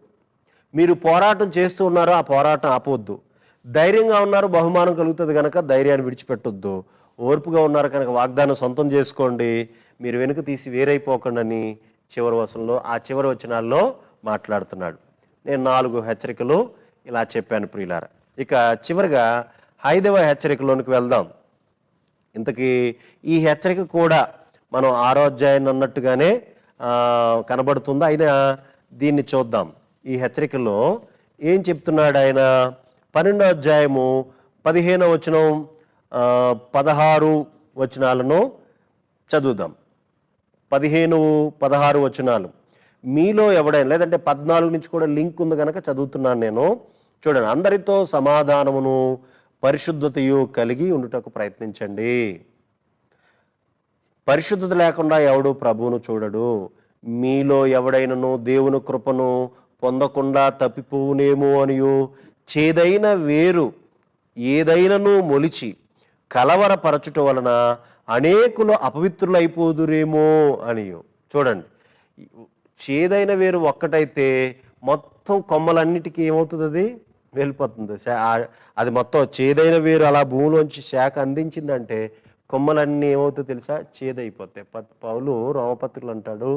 మీరు పోరాటం చేస్తూ ఉన్నారో ఆ పోరాటం ఆపవద్దు. ధైర్యంగా ఉన్నారు, బహుమానం కలుగుతుంది కనుక ధైర్యాన్ని విడిచిపెట్టొద్దు. ఓర్పుగా ఉన్నారు కనుక వాగ్దానం సొంతం చేసుకోండి, మీరు వెనుక తీసి వేరైపోకండి ఆ చివరి వచనాల్లో మాట్లాడుతున్నాడు. నేను 4 హెచ్చరికలు ఇలా చెప్పాను ప్రియులారా. ఇక చివరిగా 5వ హెచ్చరికలోనికి వెళ్దాం. ఇంతకీ ఈ హెచ్చరిక కూడా మనం 6వ అధ్యాయాన్ని అన్నట్టుగానే కనబడుతుంది. అయినా దీన్ని చూద్దాం. ఈ హెచ్చరికలో ఏం చెప్తున్నాడు ఆయన? 12వ అధ్యాయము 15వ వచనం 16 వచనాలను చదువుదాం. 15, 16 వచనాలు. మీలో ఎవడైనా, లేదంటే 14 నుంచి కూడా లింక్ ఉంది కనుక చదువుతున్నాను నేను. చూడండి, అందరితో సమాధానమును పరిశుద్ధతయు కలిగి ఉండుటకు ప్రయత్నించండి. పరిశుద్ధత లేకుండా ఎవడు ప్రభువును చూడడు. మీలో ఎవడైనను దేవుని కృపను పొందకుండా తప్పిపోవునేమో అనియు, చేదైన వేరు ఏదైనను మొలిచి కలవరపరచుట వలన అనేకులు అపవిత్రులైపోదురేమో అనియు. చూడండి, చేదైన వేరు ఒక్కటైతే మొత్తం కొమ్మలన్నిటికీ ఏమవుతుంది? అది వెళ్ళిపోతుంది. అది మొత్తం చేదైన వేరు అలా భూమిలోంచి శాఖ అందించిందంటే కొమ్మలన్నీ ఏమవుతాయో తెలుసా? చేదైపోతాయి. పౌలు రోమపత్రికలు అంటాడు,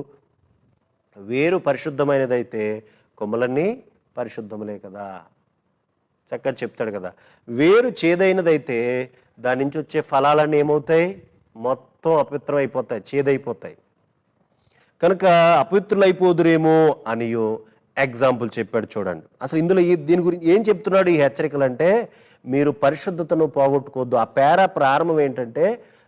వేరు పరిశుద్ధమైనదైతే కొమ్మలన్నీ పరిశుద్ధములే కదా. చక్కగా చెప్తాడు కదా. వేరు చేదైనదైతే దాని నుంచి వచ్చే ఫలాలన్నీ ఏమవుతాయి? మొత్తం అపవిత్రం అయిపోతాయి, చేదైపోతాయి. కనుక అపవిత్రులైపోదురేమో అనియో ఎగ్జాంపుల్ చెప్పాడు. చూడండి అసలు ఇందులో దీని గురించి ఏం చెప్తున్నాడు ఈ హెచ్చరికలు అంటే, మీరు పరిశుద్ధతను పోగొట్టుకోవద్దు. ఆ ప్రారంభం ఏంటంటే,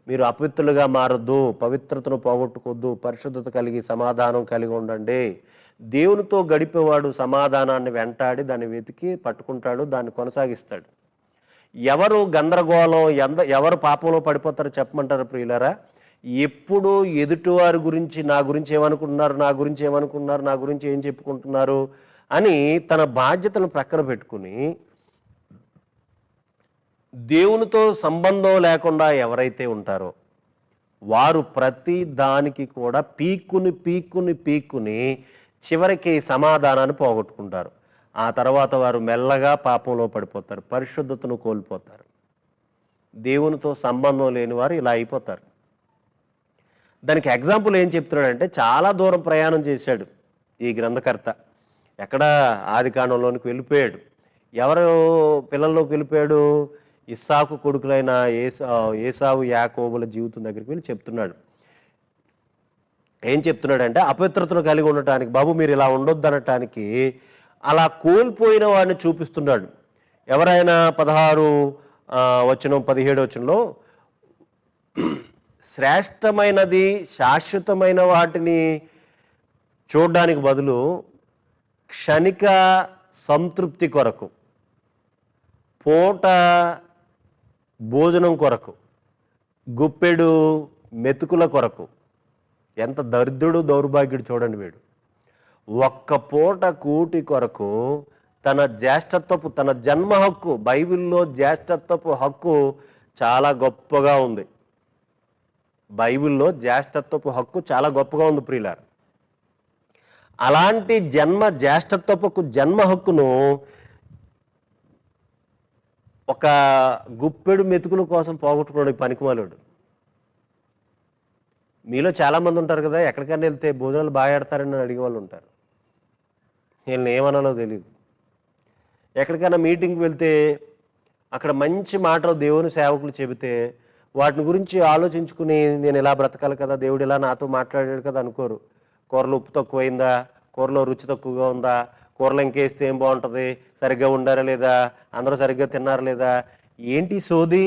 మీరు అపవిత్రులుగా మారొద్దు, పవిత్రతను పోగొట్టుకోవద్దు, పరిశుద్ధత కలిగి సమాధానం కలిగి ఉండండి. దేవునితో గడిపేవాడు సమాధానాన్ని వెంటాడి దాన్ని వెతికి పట్టుకుంటాడు, దాన్ని కొనసాగిస్తాడు. ఎవరు గందరగోళం ఎవరు పాపంలో పడిపోతారో చెప్పమంటారు ప్రియులారా? ఎప్పుడు ఎదుటివారి గురించి నా గురించి ఏమనుకుంటున్నారు, నా గురించి ఏమనుకుంటున్నారు, నా గురించి ఏం చెప్పుకుంటున్నారు అని తన బాధ్యతను ప్రక్కన పెట్టుకుని దేవునితో సంబంధం లేకుండా ఎవరైతే ఉంటారో వారు ప్రతి దానికి కూడా పీక్కుని చివరికి సమాధానాన్ని పోగొట్టుకుంటారు. ఆ తర్వాత వారు మెల్లగా పాపంలో పడిపోతారు, పరిశుద్ధతను కోల్పోతారు. దేవునితో సంబంధం లేని వారు ఇలా అయిపోతారు. దానికి ఎగ్జాంపుల్ ఏం చెప్తున్నాడంటే, చాలా దూరం ప్రయాణం చేశాడు ఈ గ్రంథకర్త. ఎక్కడ? ఆదికాండంలోనికి వెళ్ళిపోయాడు. ఎవరు పిల్లల్లోకి వెళ్ళిపోయాడు? ఇస్సాకు కొడుకులైన ఏసావు యాకోబుల జీవితం దగ్గరికి వెళ్ళి చెప్తున్నాడు. ఏం చెప్తున్నాడంటే, అపవిత్రతను కలిగి ఉండటానికి, బాబు మీరు ఇలా ఉండొద్దు అనటానికి అలా కోల్పోయిన వాడిని చూపిస్తున్నాడు. ఎవరైనా 16 వచనం 17 వచనంలో శ్రేష్టమైనది శాశ్వతమైన వాటిని చూడడానికి బదులు క్షణిక సంతృప్తి కొరకు, పూట భోజనం కొరకు, గుప్పెడు మెతుకుల కొరకు, ఎంత దరిద్రుడు దౌర్భాగ్యుడు చూడండి వీడు. ఒక్క పూట కూటి కొరకు తన జ్యేష్ఠత్వపు, తన జన్మ హక్కు, బైబిల్లో జ్యేష్ఠత్వపు హక్కు చాలా గొప్పగా ఉంది. బైబిల్లో జ్యేష్ఠత్వపు హక్కు చాలా గొప్పగా ఉంది ప్రియులారా. అలాంటి జ్యేష్ఠత్వపు జన్మ హక్కును ఒక గుప్పెడు మెతుకుల కోసం పోగొట్టుకున్నాడు పనికిమాలుడు. మీలో చాలామంది ఉంటారు కదా, ఎక్కడికైనా వెళ్తే భోజనాలు బాగా ఆడతారని అడిగే వాళ్ళు ఉంటారు. వీళ్ళని ఏమనాలో తెలియదు. ఎక్కడికైనా మీటింగ్కి వెళ్తే అక్కడ మంచి మాటలు దేవుని సేవకులు చెబితే వాటిని గురించి ఆలోచించుకుని నేను ఇలా బ్రతకాలి కదా, దేవుడు ఇలా నాతో మాట్లాడాడు కదా అనుకోరు. కూరలో ఉప్పు తక్కువైందా, కూరలో రుచి తక్కువగా ఉందా, కూరలో ఇంకేస్తే ఏం బాగుంటుంది, సరిగ్గా ఉండారా లేదా, అందరూ సరిగ్గా తిన్నారా లేదా, ఏంటి సోది?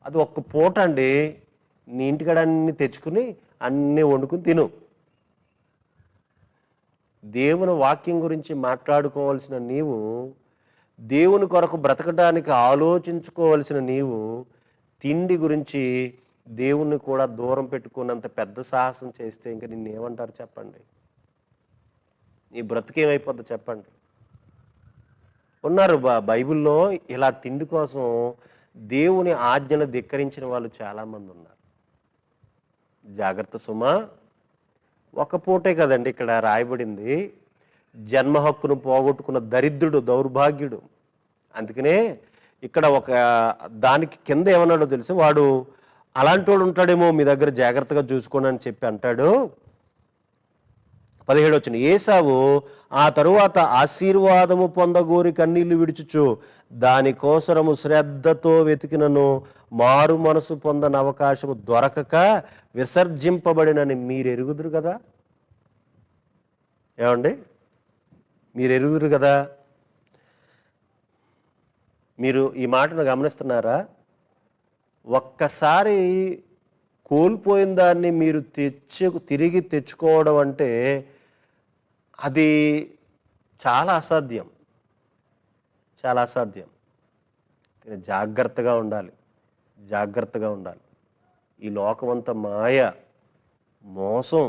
అది ఒక్క పూట అండి. నీ ఇంటికాడ అన్నీ తెచ్చుకుని అన్నీ వండుకుని తిను. దేవుని వాక్యం గురించి మాట్లాడుకోవాల్సిన నీవు, దేవుని కొరకు బ్రతకడానికి ఆలోచించుకోవాల్సిన నీవు, తిండి గురించి దేవుణ్ణి కూడా దూరం పెట్టుకున్నంత పెద్ద సాహసం చేస్తే ఇంకా నిన్ను ఏమంటారు చెప్పండి? నీ బ్రతికేమైపోద్ది చెప్పండి? ఉన్నారు బైబిల్లో ఇలా తిండి కోసం దేవుని ఆజ్ఞను ధిక్కరించిన వాళ్ళు చాలామంది ఉన్నారు. జాగ్రత్త సుమా. ఒక పూటే కదండి ఇక్కడ రాయబడింది. జన్మ హక్కును పోగొట్టుకున్న దరిద్రుడు, దౌర్భాగ్యుడు. అందుకనే ఇక్కడ ఒక దానికి కింద ఏమన్నాడో తెలుసు, వాడు అలాంటి వాడు ఉంటాడేమో, మీ దగ్గర జాగ్రత్తగా చూసుకోండి అని చెప్పి అంటాడు. 17 వచనం, ఏసావు ఆ తరువాత ఆశీర్వాదము పొందగోరి కన్నీళ్లు విడుచుచు దానికోసరము శ్రద్ధతో వెతికినను మారు మనసు పొందని అవకాశము దొరకక విసర్జింపబడినని మీరు ఎరుగుదురు కదా. ఏమండి? మీరు ఎరుగుదురు కదా. మీరు ఈ మాటను గమనిస్తున్నారా? ఒక్కసారి కోల్పోయిన దాన్ని మీరు తిరిగి తెచ్చుకోవడం అంటే అది చాలా అసాధ్యం, చాలా అసాధ్యం. జాగ్రత్తగా ఉండాలి, జాగ్రత్తగా ఉండాలి. ఈ లోకమంతా మాయ, మోసం,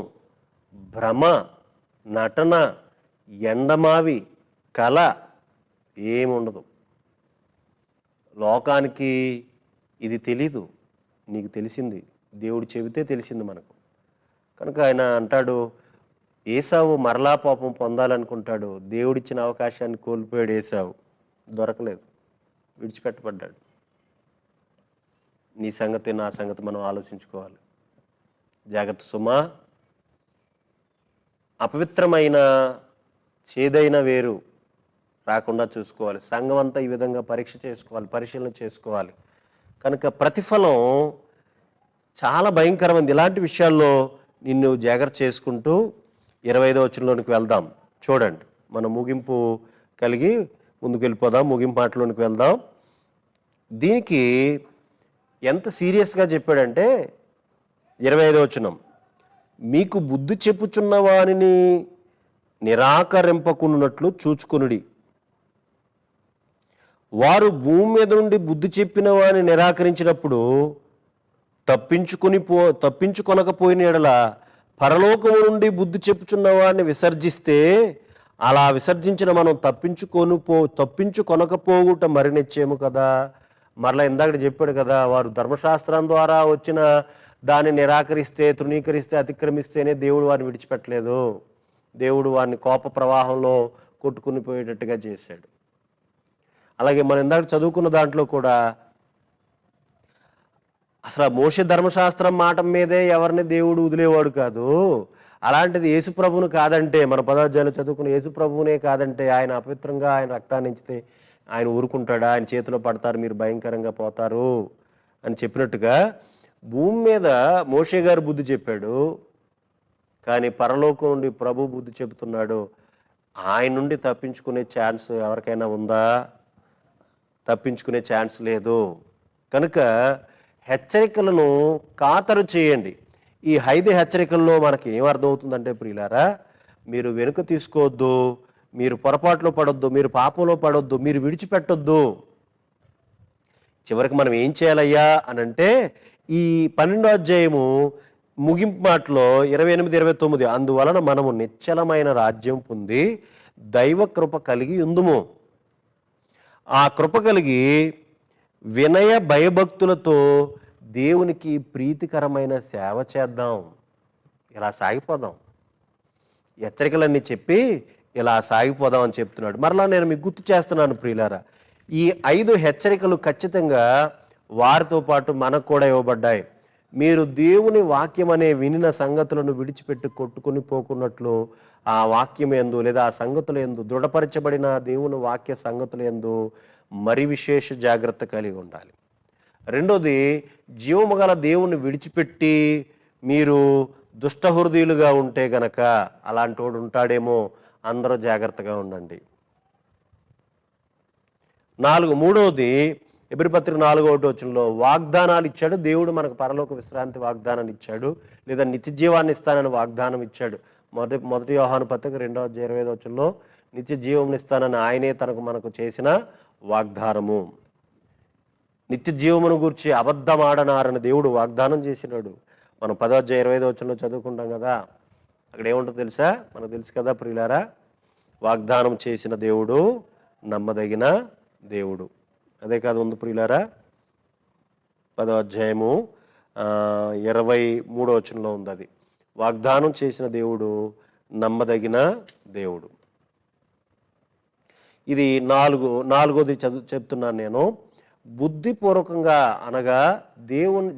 భ్రమ, నటన, ఎండమావి, కళ ఏముండదు. లోకానికి ఇది తెలీదు, నీకు తెలిసింది. దేవుడు చెబితే తెలిసింది మనకు. కనుక ఆయన అంటాడు, ఏసావు మరలా పాపం పొందాలనుకుంటాడు. దేవుడిచ్చిన అవకాశాన్ని కోల్పోయాడు ఏసావు. దొరకలేదు, విడిచిపెట్టబడ్డాడు. నీ సంగతి నా సంగతి మనం ఆలోచించుకోవాలి. జాగ్రత్త సుమా. అపవిత్రమైన చేదైన వేరు రాకుండా చూసుకోవాలి. సంఘం అంతా ఈ విధంగా పరీక్ష చేసుకోవాలి, పరిశీలన చేసుకోవాలి. కనుక ప్రతిఫలం చాలా భయంకరమైనది. ఇలాంటి విషయాల్లో నిన్ను జాగ్రత్త చేసుకుంటూ 25వ వచనంలోనికి వెళ్దాం. చూడండి, మనం ముగింపు కలిగి ముందుకు వెళ్ళిపోదాం. ముగింపు మాటలోనికి వెళ్దాం. దీనికి ఎంత సీరియస్గా చెప్పాడంటే 25వ వచనం, మీకు బుద్ధి చెప్పుచున్న వానిని నిరాకరింపకున్నట్లు చూచుకొనుడి. వారు భూమి మీద నుండి బుద్ధి చెప్పిన వాని నిరాకరించినప్పుడు తప్పించుకొనకపోయిన ఎడల పరలోకము నుండి బుద్ధి చెప్పుచున్న వాడిని విసర్జిస్తే అలా విసర్జించిన మనం తప్పించుకొనకపోవుట మరి నిశ్చయము కదా. మరలా ఇందాక చెప్పాడు కదా, వారు ధర్మశాస్త్రం ద్వారా వచ్చిన దాన్ని నిరాకరిస్తే, తృణీకరిస్తే, అతిక్రమిస్తేనే దేవుడు వారిని విడిచిపెట్టలేదు. దేవుడు వారిని కోప ప్రవాహంలో కొట్టుకుని పోయేటట్టుగా చేశాడు. అలాగే మనం ఇందాక చదువుకున్న దాంట్లో కూడా అసలు మోషే ధర్మశాస్త్రం మాట మీదే ఎవరిని దేవుడు వదిలేవాడు కాదు. అలాంటిది యేసుప్రభువును కాదంటే, మన పదార్థాలు చదువుకున్న యేసుప్రభువునే కాదంటే, ఆయన అపవిత్రంగా ఆయన రక్తాన్ని ఇచ్చితే ఆయన ఊరుకుంటాడా? ఆయన చేతిలో పడతారు, మీరు భయంకరంగా పోతారు అని చెప్పినట్టుగా భూమి మీద మోషే గారు బుద్ధి చెప్పాడు. కానీ పరలోకం నుండి ప్రభు బుద్ధి చెబుతున్నాడు. ఆయన నుండి తప్పించుకునే ఛాన్స్ ఎవరికైనా ఉందా? తప్పించుకునే ఛాన్స్ లేదు. కనుక హెచ్చరికలను ఖాతరు చేయండి. ఈ 5 హెచ్చరికల్లో మనకి ఏమర్థమవుతుందంటే ప్రియులారా, మీరు వెనుక తీసుకోవద్దు, మీరు పొరపాట్లో పడొద్దు, మీరు పాపంలో పడొద్దు, మీరు విడిచిపెట్టొద్దు. చివరికి మనం ఏం చేయాలయ్యా అని అంటే, ఈ 12వ అధ్యాయము ముగింపు మాటలో 28, 29, అందువలన మనము నిశ్చలమైన రాజ్యం పొంది దైవ కృప కలిగి ఉందుము. ఆ కృప కలిగి వినయ భయభక్తులతో దేవునికి ప్రీతికరమైన సేవ చేద్దాం. ఇలా సాగిపోదాం. హెచ్చరికలన్నీ చెప్పి ఇలా సాగిపోదాం అని చెప్తున్నాడు. మరలా నేను మీకు గుర్తు చేస్తున్నాను ప్రియులారా, ఈ 5 హెచ్చరికలు ఖచ్చితంగా వారితో పాటు మనకు కూడా ఇవ్వబడ్డాయి. మీరు దేవుని వాక్యం అనే వినిన సంగతులను విడిచిపెట్టి కొట్టుకుని పోకున్నట్లు ఆ వాక్యం యందు లేదా ఆ సంగతుల యందు దృఢపరచబడిన దేవుని వాక్య సంగతుల యందు మరి విశేష జాగ్రత్త కలిగి ఉండాలి. రెండోది, జీవము గల దేవుని విడిచిపెట్టి మీరు దుష్టహృదయులుగా ఉంటే గనక, అలాంటి వాడు ఉంటాడేమో, అందరూ జాగ్రత్తగా ఉండండి. మూడవది, ఎబ్రీ పత్రిక 4వ వచనంలో వాగ్దానాలు ఇచ్చాడు దేవుడు. మనకు పరలోక విశ్రాంతి వాగ్దానాన్ని ఇచ్చాడు, లేదా నిత్య జీవాన్ని ఇస్తానని వాగ్దానం ఇచ్చాడు. మొదటి యోహాను పత్రిక 2వ అధ్యాయం 25వ వచనంలో నిత్య జీవం ఇస్తానని ఆయనే మనకు చేసిన వాగ్దానము. నిత్య జీవమును గురించి అబద్ధమాడనారని దేవుడు వాగ్దానం చేసినాడు. మనం 10వ అధ్యాయం 25వ వచనంలో చదువుకుంటాం కదా. అక్కడ ఏముంటుందో తెలుసా? మనకు తెలుసు కదా ప్రియులారా, వాగ్దానం చేసిన దేవుడు నమ్మదగిన దేవుడు. అదే కాదు ఉంది ప్రియులారా, 10వ అధ్యాయము 23వ వచనంలో ఉంది. అది వాగ్దానం చేసిన దేవుడు నమ్మదగిన దేవుడు. ఇది నాలుగోది చెప్తున్నాను నేను. బుద్ధిపూర్వకంగా అనగా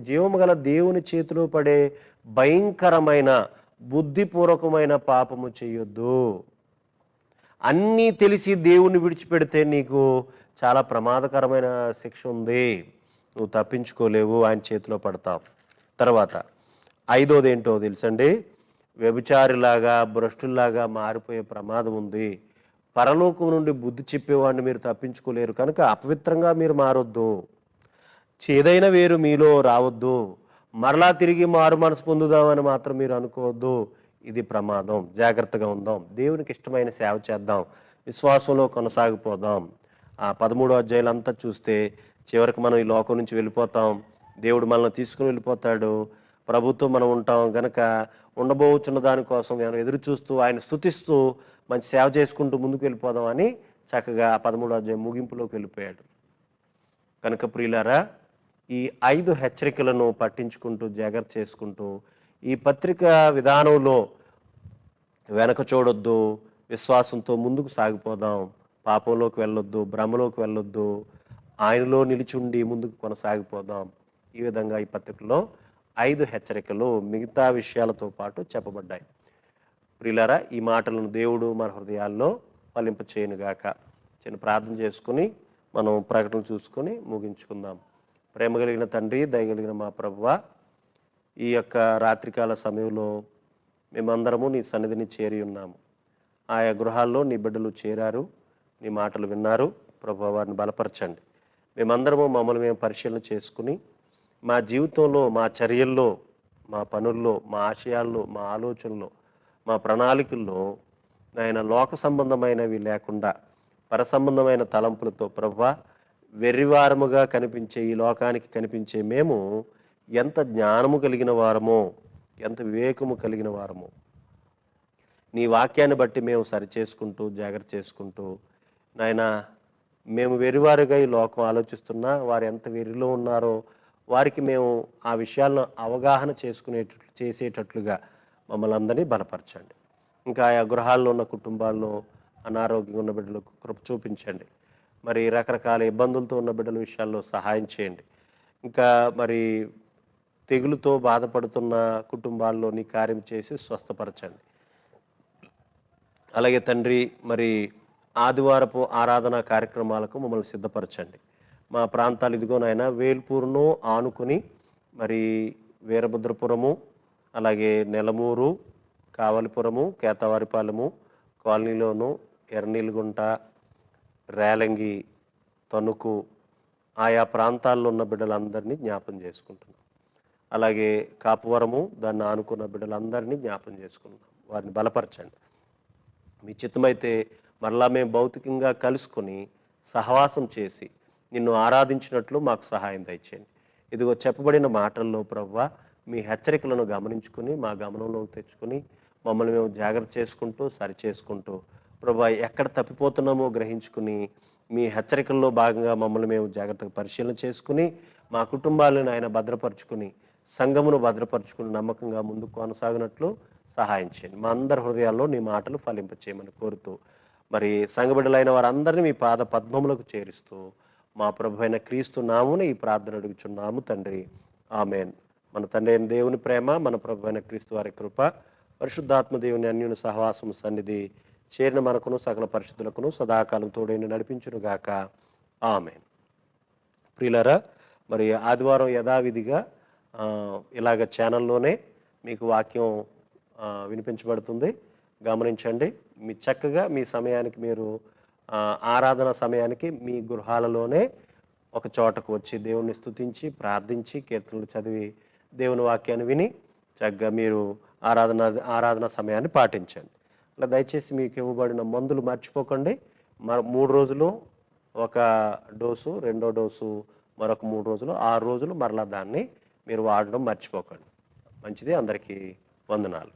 జీవము గల దేవుని చేతిలో పడే భయంకరమైన బుద్ధిపూర్వకమైన పాపము చేయొద్దు. అన్నీ తెలిసి దేవుణ్ణి విడిచిపెడితే నీకు చాలా ప్రమాదకరమైన శిక్ష ఉంది. నువ్వు తప్పించుకోలేవు, ఆయన చేతిలో పడతావు. తర్వాత 5వది ఏంటో తెలుసండి, వ్యభిచారిలాగా భ్రష్టుల్లాగా మారిపోయే ప్రమాదం ఉంది. పరలోకం నుండి బుద్ధి చెప్పేవాడిని మీరు తప్పించుకోలేరు. కనుక అపవిత్రంగా మీరు మారొద్దు. చేదైన వేరు మీలో రావద్దు. మరలా తిరిగి మారు మనసు పొందుదామని మాత్రం మీరు అనుకోవద్దు. ఇది ప్రమాదం. జాగ్రత్తగా ఉందాం. దేవునికి ఇష్టమైన సేవ చేద్దాం. విశ్వాసంలో కొనసాగిపోదాం. ఆ 13వ అధ్యాయులంతా చూస్తే చివరికి మనం ఈ లోకం నుంచి వెళ్ళిపోతాం. దేవుడు మనల్ని తీసుకుని వెళ్ళిపోతాడు. ప్రభుత్వం మనం ఉంటాం. గనక ఉండబోచున్న దానికోసం మనం ఎదురు చూస్తూ ఆయన స్తుతిస్తూ మంచి సేవ చేసుకుంటూ ముందుకు వెళ్ళిపోదాం అని చక్కగా 13వ అధ్యాయం ముగింపులోకి వెళ్ళిపోయాడు. కనుక ప్రియులారా, ఈ 5 హెచ్చరికలను పట్టించుకుంటూ జాగ్రత్త చేసుకుంటూ ఈ పత్రిక విధానంలో వెనక చూడొద్దు, విశ్వాసంతో ముందుకు సాగిపోదాం, పాపంలోకి వెళ్ళొద్దు, భ్రమలోకి వెళ్ళొద్దు, ఆయనలో నిలిచుండి ముందుకు కొనసాగిపోదాం. ఈ విధంగా ఈ పత్రికలో 5 హెచ్చరికలు మిగతా విషయాలతో పాటు చెప్పబడ్డాయి. ప్రియులారా, ఈ మాటలను దేవుడు మన హృదయాల్లో ఫలింపచేయునుగాక. చిన్న ప్రార్థన చేసుకుని మనం ప్రకటన చూసుకొని ముగించుకుందాం. ప్రేమ కలిగిన తండ్రి, దయగలిగిన మా ప్రభువా, ఈ యొక్క రాత్రికాల సమయంలో మేమందరము నీ సన్నిధిని చేరి ఉన్నాము. ఆయా గృహాల్లో నీ బిడ్డలు చేరారు, నీ మాటలు విన్నారు. ప్రభువా, వారిని బలపరచండి. మేమందరము మమ్మల్ని మేము పరిశీలన చేసుకుని మా జీవితంలో, మా చర్యల్లో, మా పనుల్లో, మా ఆశయాల్లో, మా ఆలోచనలో, మా ప్రణాళికల్లో నాయన లోక సంబంధమైనవి లేకుండా పరసంబంధమైన తలంపులతో ప్రభువా, వెర్రివారముగా కనిపించే ఈ లోకానికి కనిపించే మేము ఎంత జ్ఞానము కలిగిన వారమో, ఎంత వివేకము కలిగిన వారమో నీ వాక్యాన్ని బట్టి మేము సరిచేసుకుంటూ జాగ్రత్త చేసుకుంటూ నాయన, మేము వెర్రివారుగా ఈ లోకం ఆలోచిస్తున్నా వారు ఎంత వెర్రిలో ఉన్నారో వారికి మేము ఆ విషయాలను అవగాహన చేసేటట్లుగా మమ్మల్ని అందరినీ బలపరచండి. ఇంకా ఆయా గృహాల్లో ఉన్న కుటుంబాల్లో అనారోగ్యంగా ఉన్న బిడ్డలకు కృప చూపించండి. మరి రకరకాల ఇబ్బందులతో ఉన్న బిడ్డల విషయాల్లో సహాయం చేయండి. ఇంకా మరి తెగులుతో బాధపడుతున్న కుటుంబాల్లో నీ కార్యం చేసి స్వస్థపరచండి. అలాగే తండ్రి, మరి ఆదివారపు ఆరాధన కార్యక్రమాలకు మమ్మల్ని సిద్ధపరచండి. మా ప్రాంతాలు ఇదిగోనైనా వేల్పూరును ఆనుకుని మరి వీరభద్రపురము, అలాగే నెలమూరు, కావలిపురము, కేతవారిపాలెము కాలనీలోను, ఎర్నీలుగుంట, రేలంగి, తణుకు ఆయా ప్రాంతాల్లో ఉన్న బిడ్డలందరినీ జ్ఞాపం చేసుకుంటున్నాం. అలాగే కాపువరము, దాన్ని ఆనుకున్న బిడ్డలందరినీ జ్ఞాపం చేసుకుంటున్నాం. వారిని బలపరచండి. మీ చిత్తమైతే మరలా మేము భౌతికంగా కలుసుకొని సహవాసం చేసి నిన్ను ఆరాధించినట్లు మాకు సహాయం దయచేయండి. ఇదిగో చెప్పబడిన మాటల్లో ప్రభువా, మీ హెచ్చరికలను గమనించుకుని మా గమనంలోకి తెచ్చుకొని మమ్మల్ని మేము జాగ్రత్త చేసుకుంటూ సరిచేసుకుంటూ ప్రభువా, ఎక్కడ తప్పిపోతున్నామో గ్రహించుకుని మీ హెచ్చరికల్లో భాగంగా మమ్మల్ని మేము జాగ్రత్తగా పరిశీలన చేసుకుని మా కుటుంబాలను ఆయన భద్రపరుచుకుని సంఘమును భద్రపరుచుకుని నమ్మకంగా ముందుకు కొనసాగినట్లు సహాయం చేయండి. మా అందరి హృదయాల్లో నీ మాటలు ఫలింపచేయమని కోరుతూ మరి సంఘబిడ్డలైన వారందరినీ మీ పాద పద్మములకు చేరుస్తూ మా ప్రభు అయిన క్రీస్తు నామున ఈ ప్రార్థన అడుగుచున్నాము తండ్రి, ఆమెన్. మన తండ్రి అయిన దేవుని ప్రేమ, మన ప్రభు అయిన క్రీస్తు వారి కృప, పరిశుద్ధాత్మ దేవుని అన్యుని సహవాసము సన్నిధి చేరిన మనకును సకల పరిశుద్ధులకును సదాకాలం తోడైన నడిపించునుగాక, ఆమెన్. ప్రియులారా, మరి ఆదివారం యథావిధిగా ఇలాగ ఛానల్లోనే మీకు వాక్యం వినిపించబడుతుంది. గమనించండి. మీ చక్కగా మీ సమయానికి మీరు ఆరాధన సమయానికి మీ గృహాలలోనే ఒక చోటకు వచ్చి దేవుని స్తుతించి కీర్తనలు చదివి దేవుని వాక్యాన్ని విని చక్కగా మీరు ఆరాధన సమయాన్ని పాటించండి. అలా దయచేసి మీకు ఇవ్వబడిన మందులు మర్చిపోకండి. 3 రోజులు ఒక డోసు, 2వ డోసు మరొక 3 రోజులు, 6 రోజులు మరలా దాన్ని మీరు వాడడం మర్చిపోకండి. మంచిది. అందరికీ వందనాలు.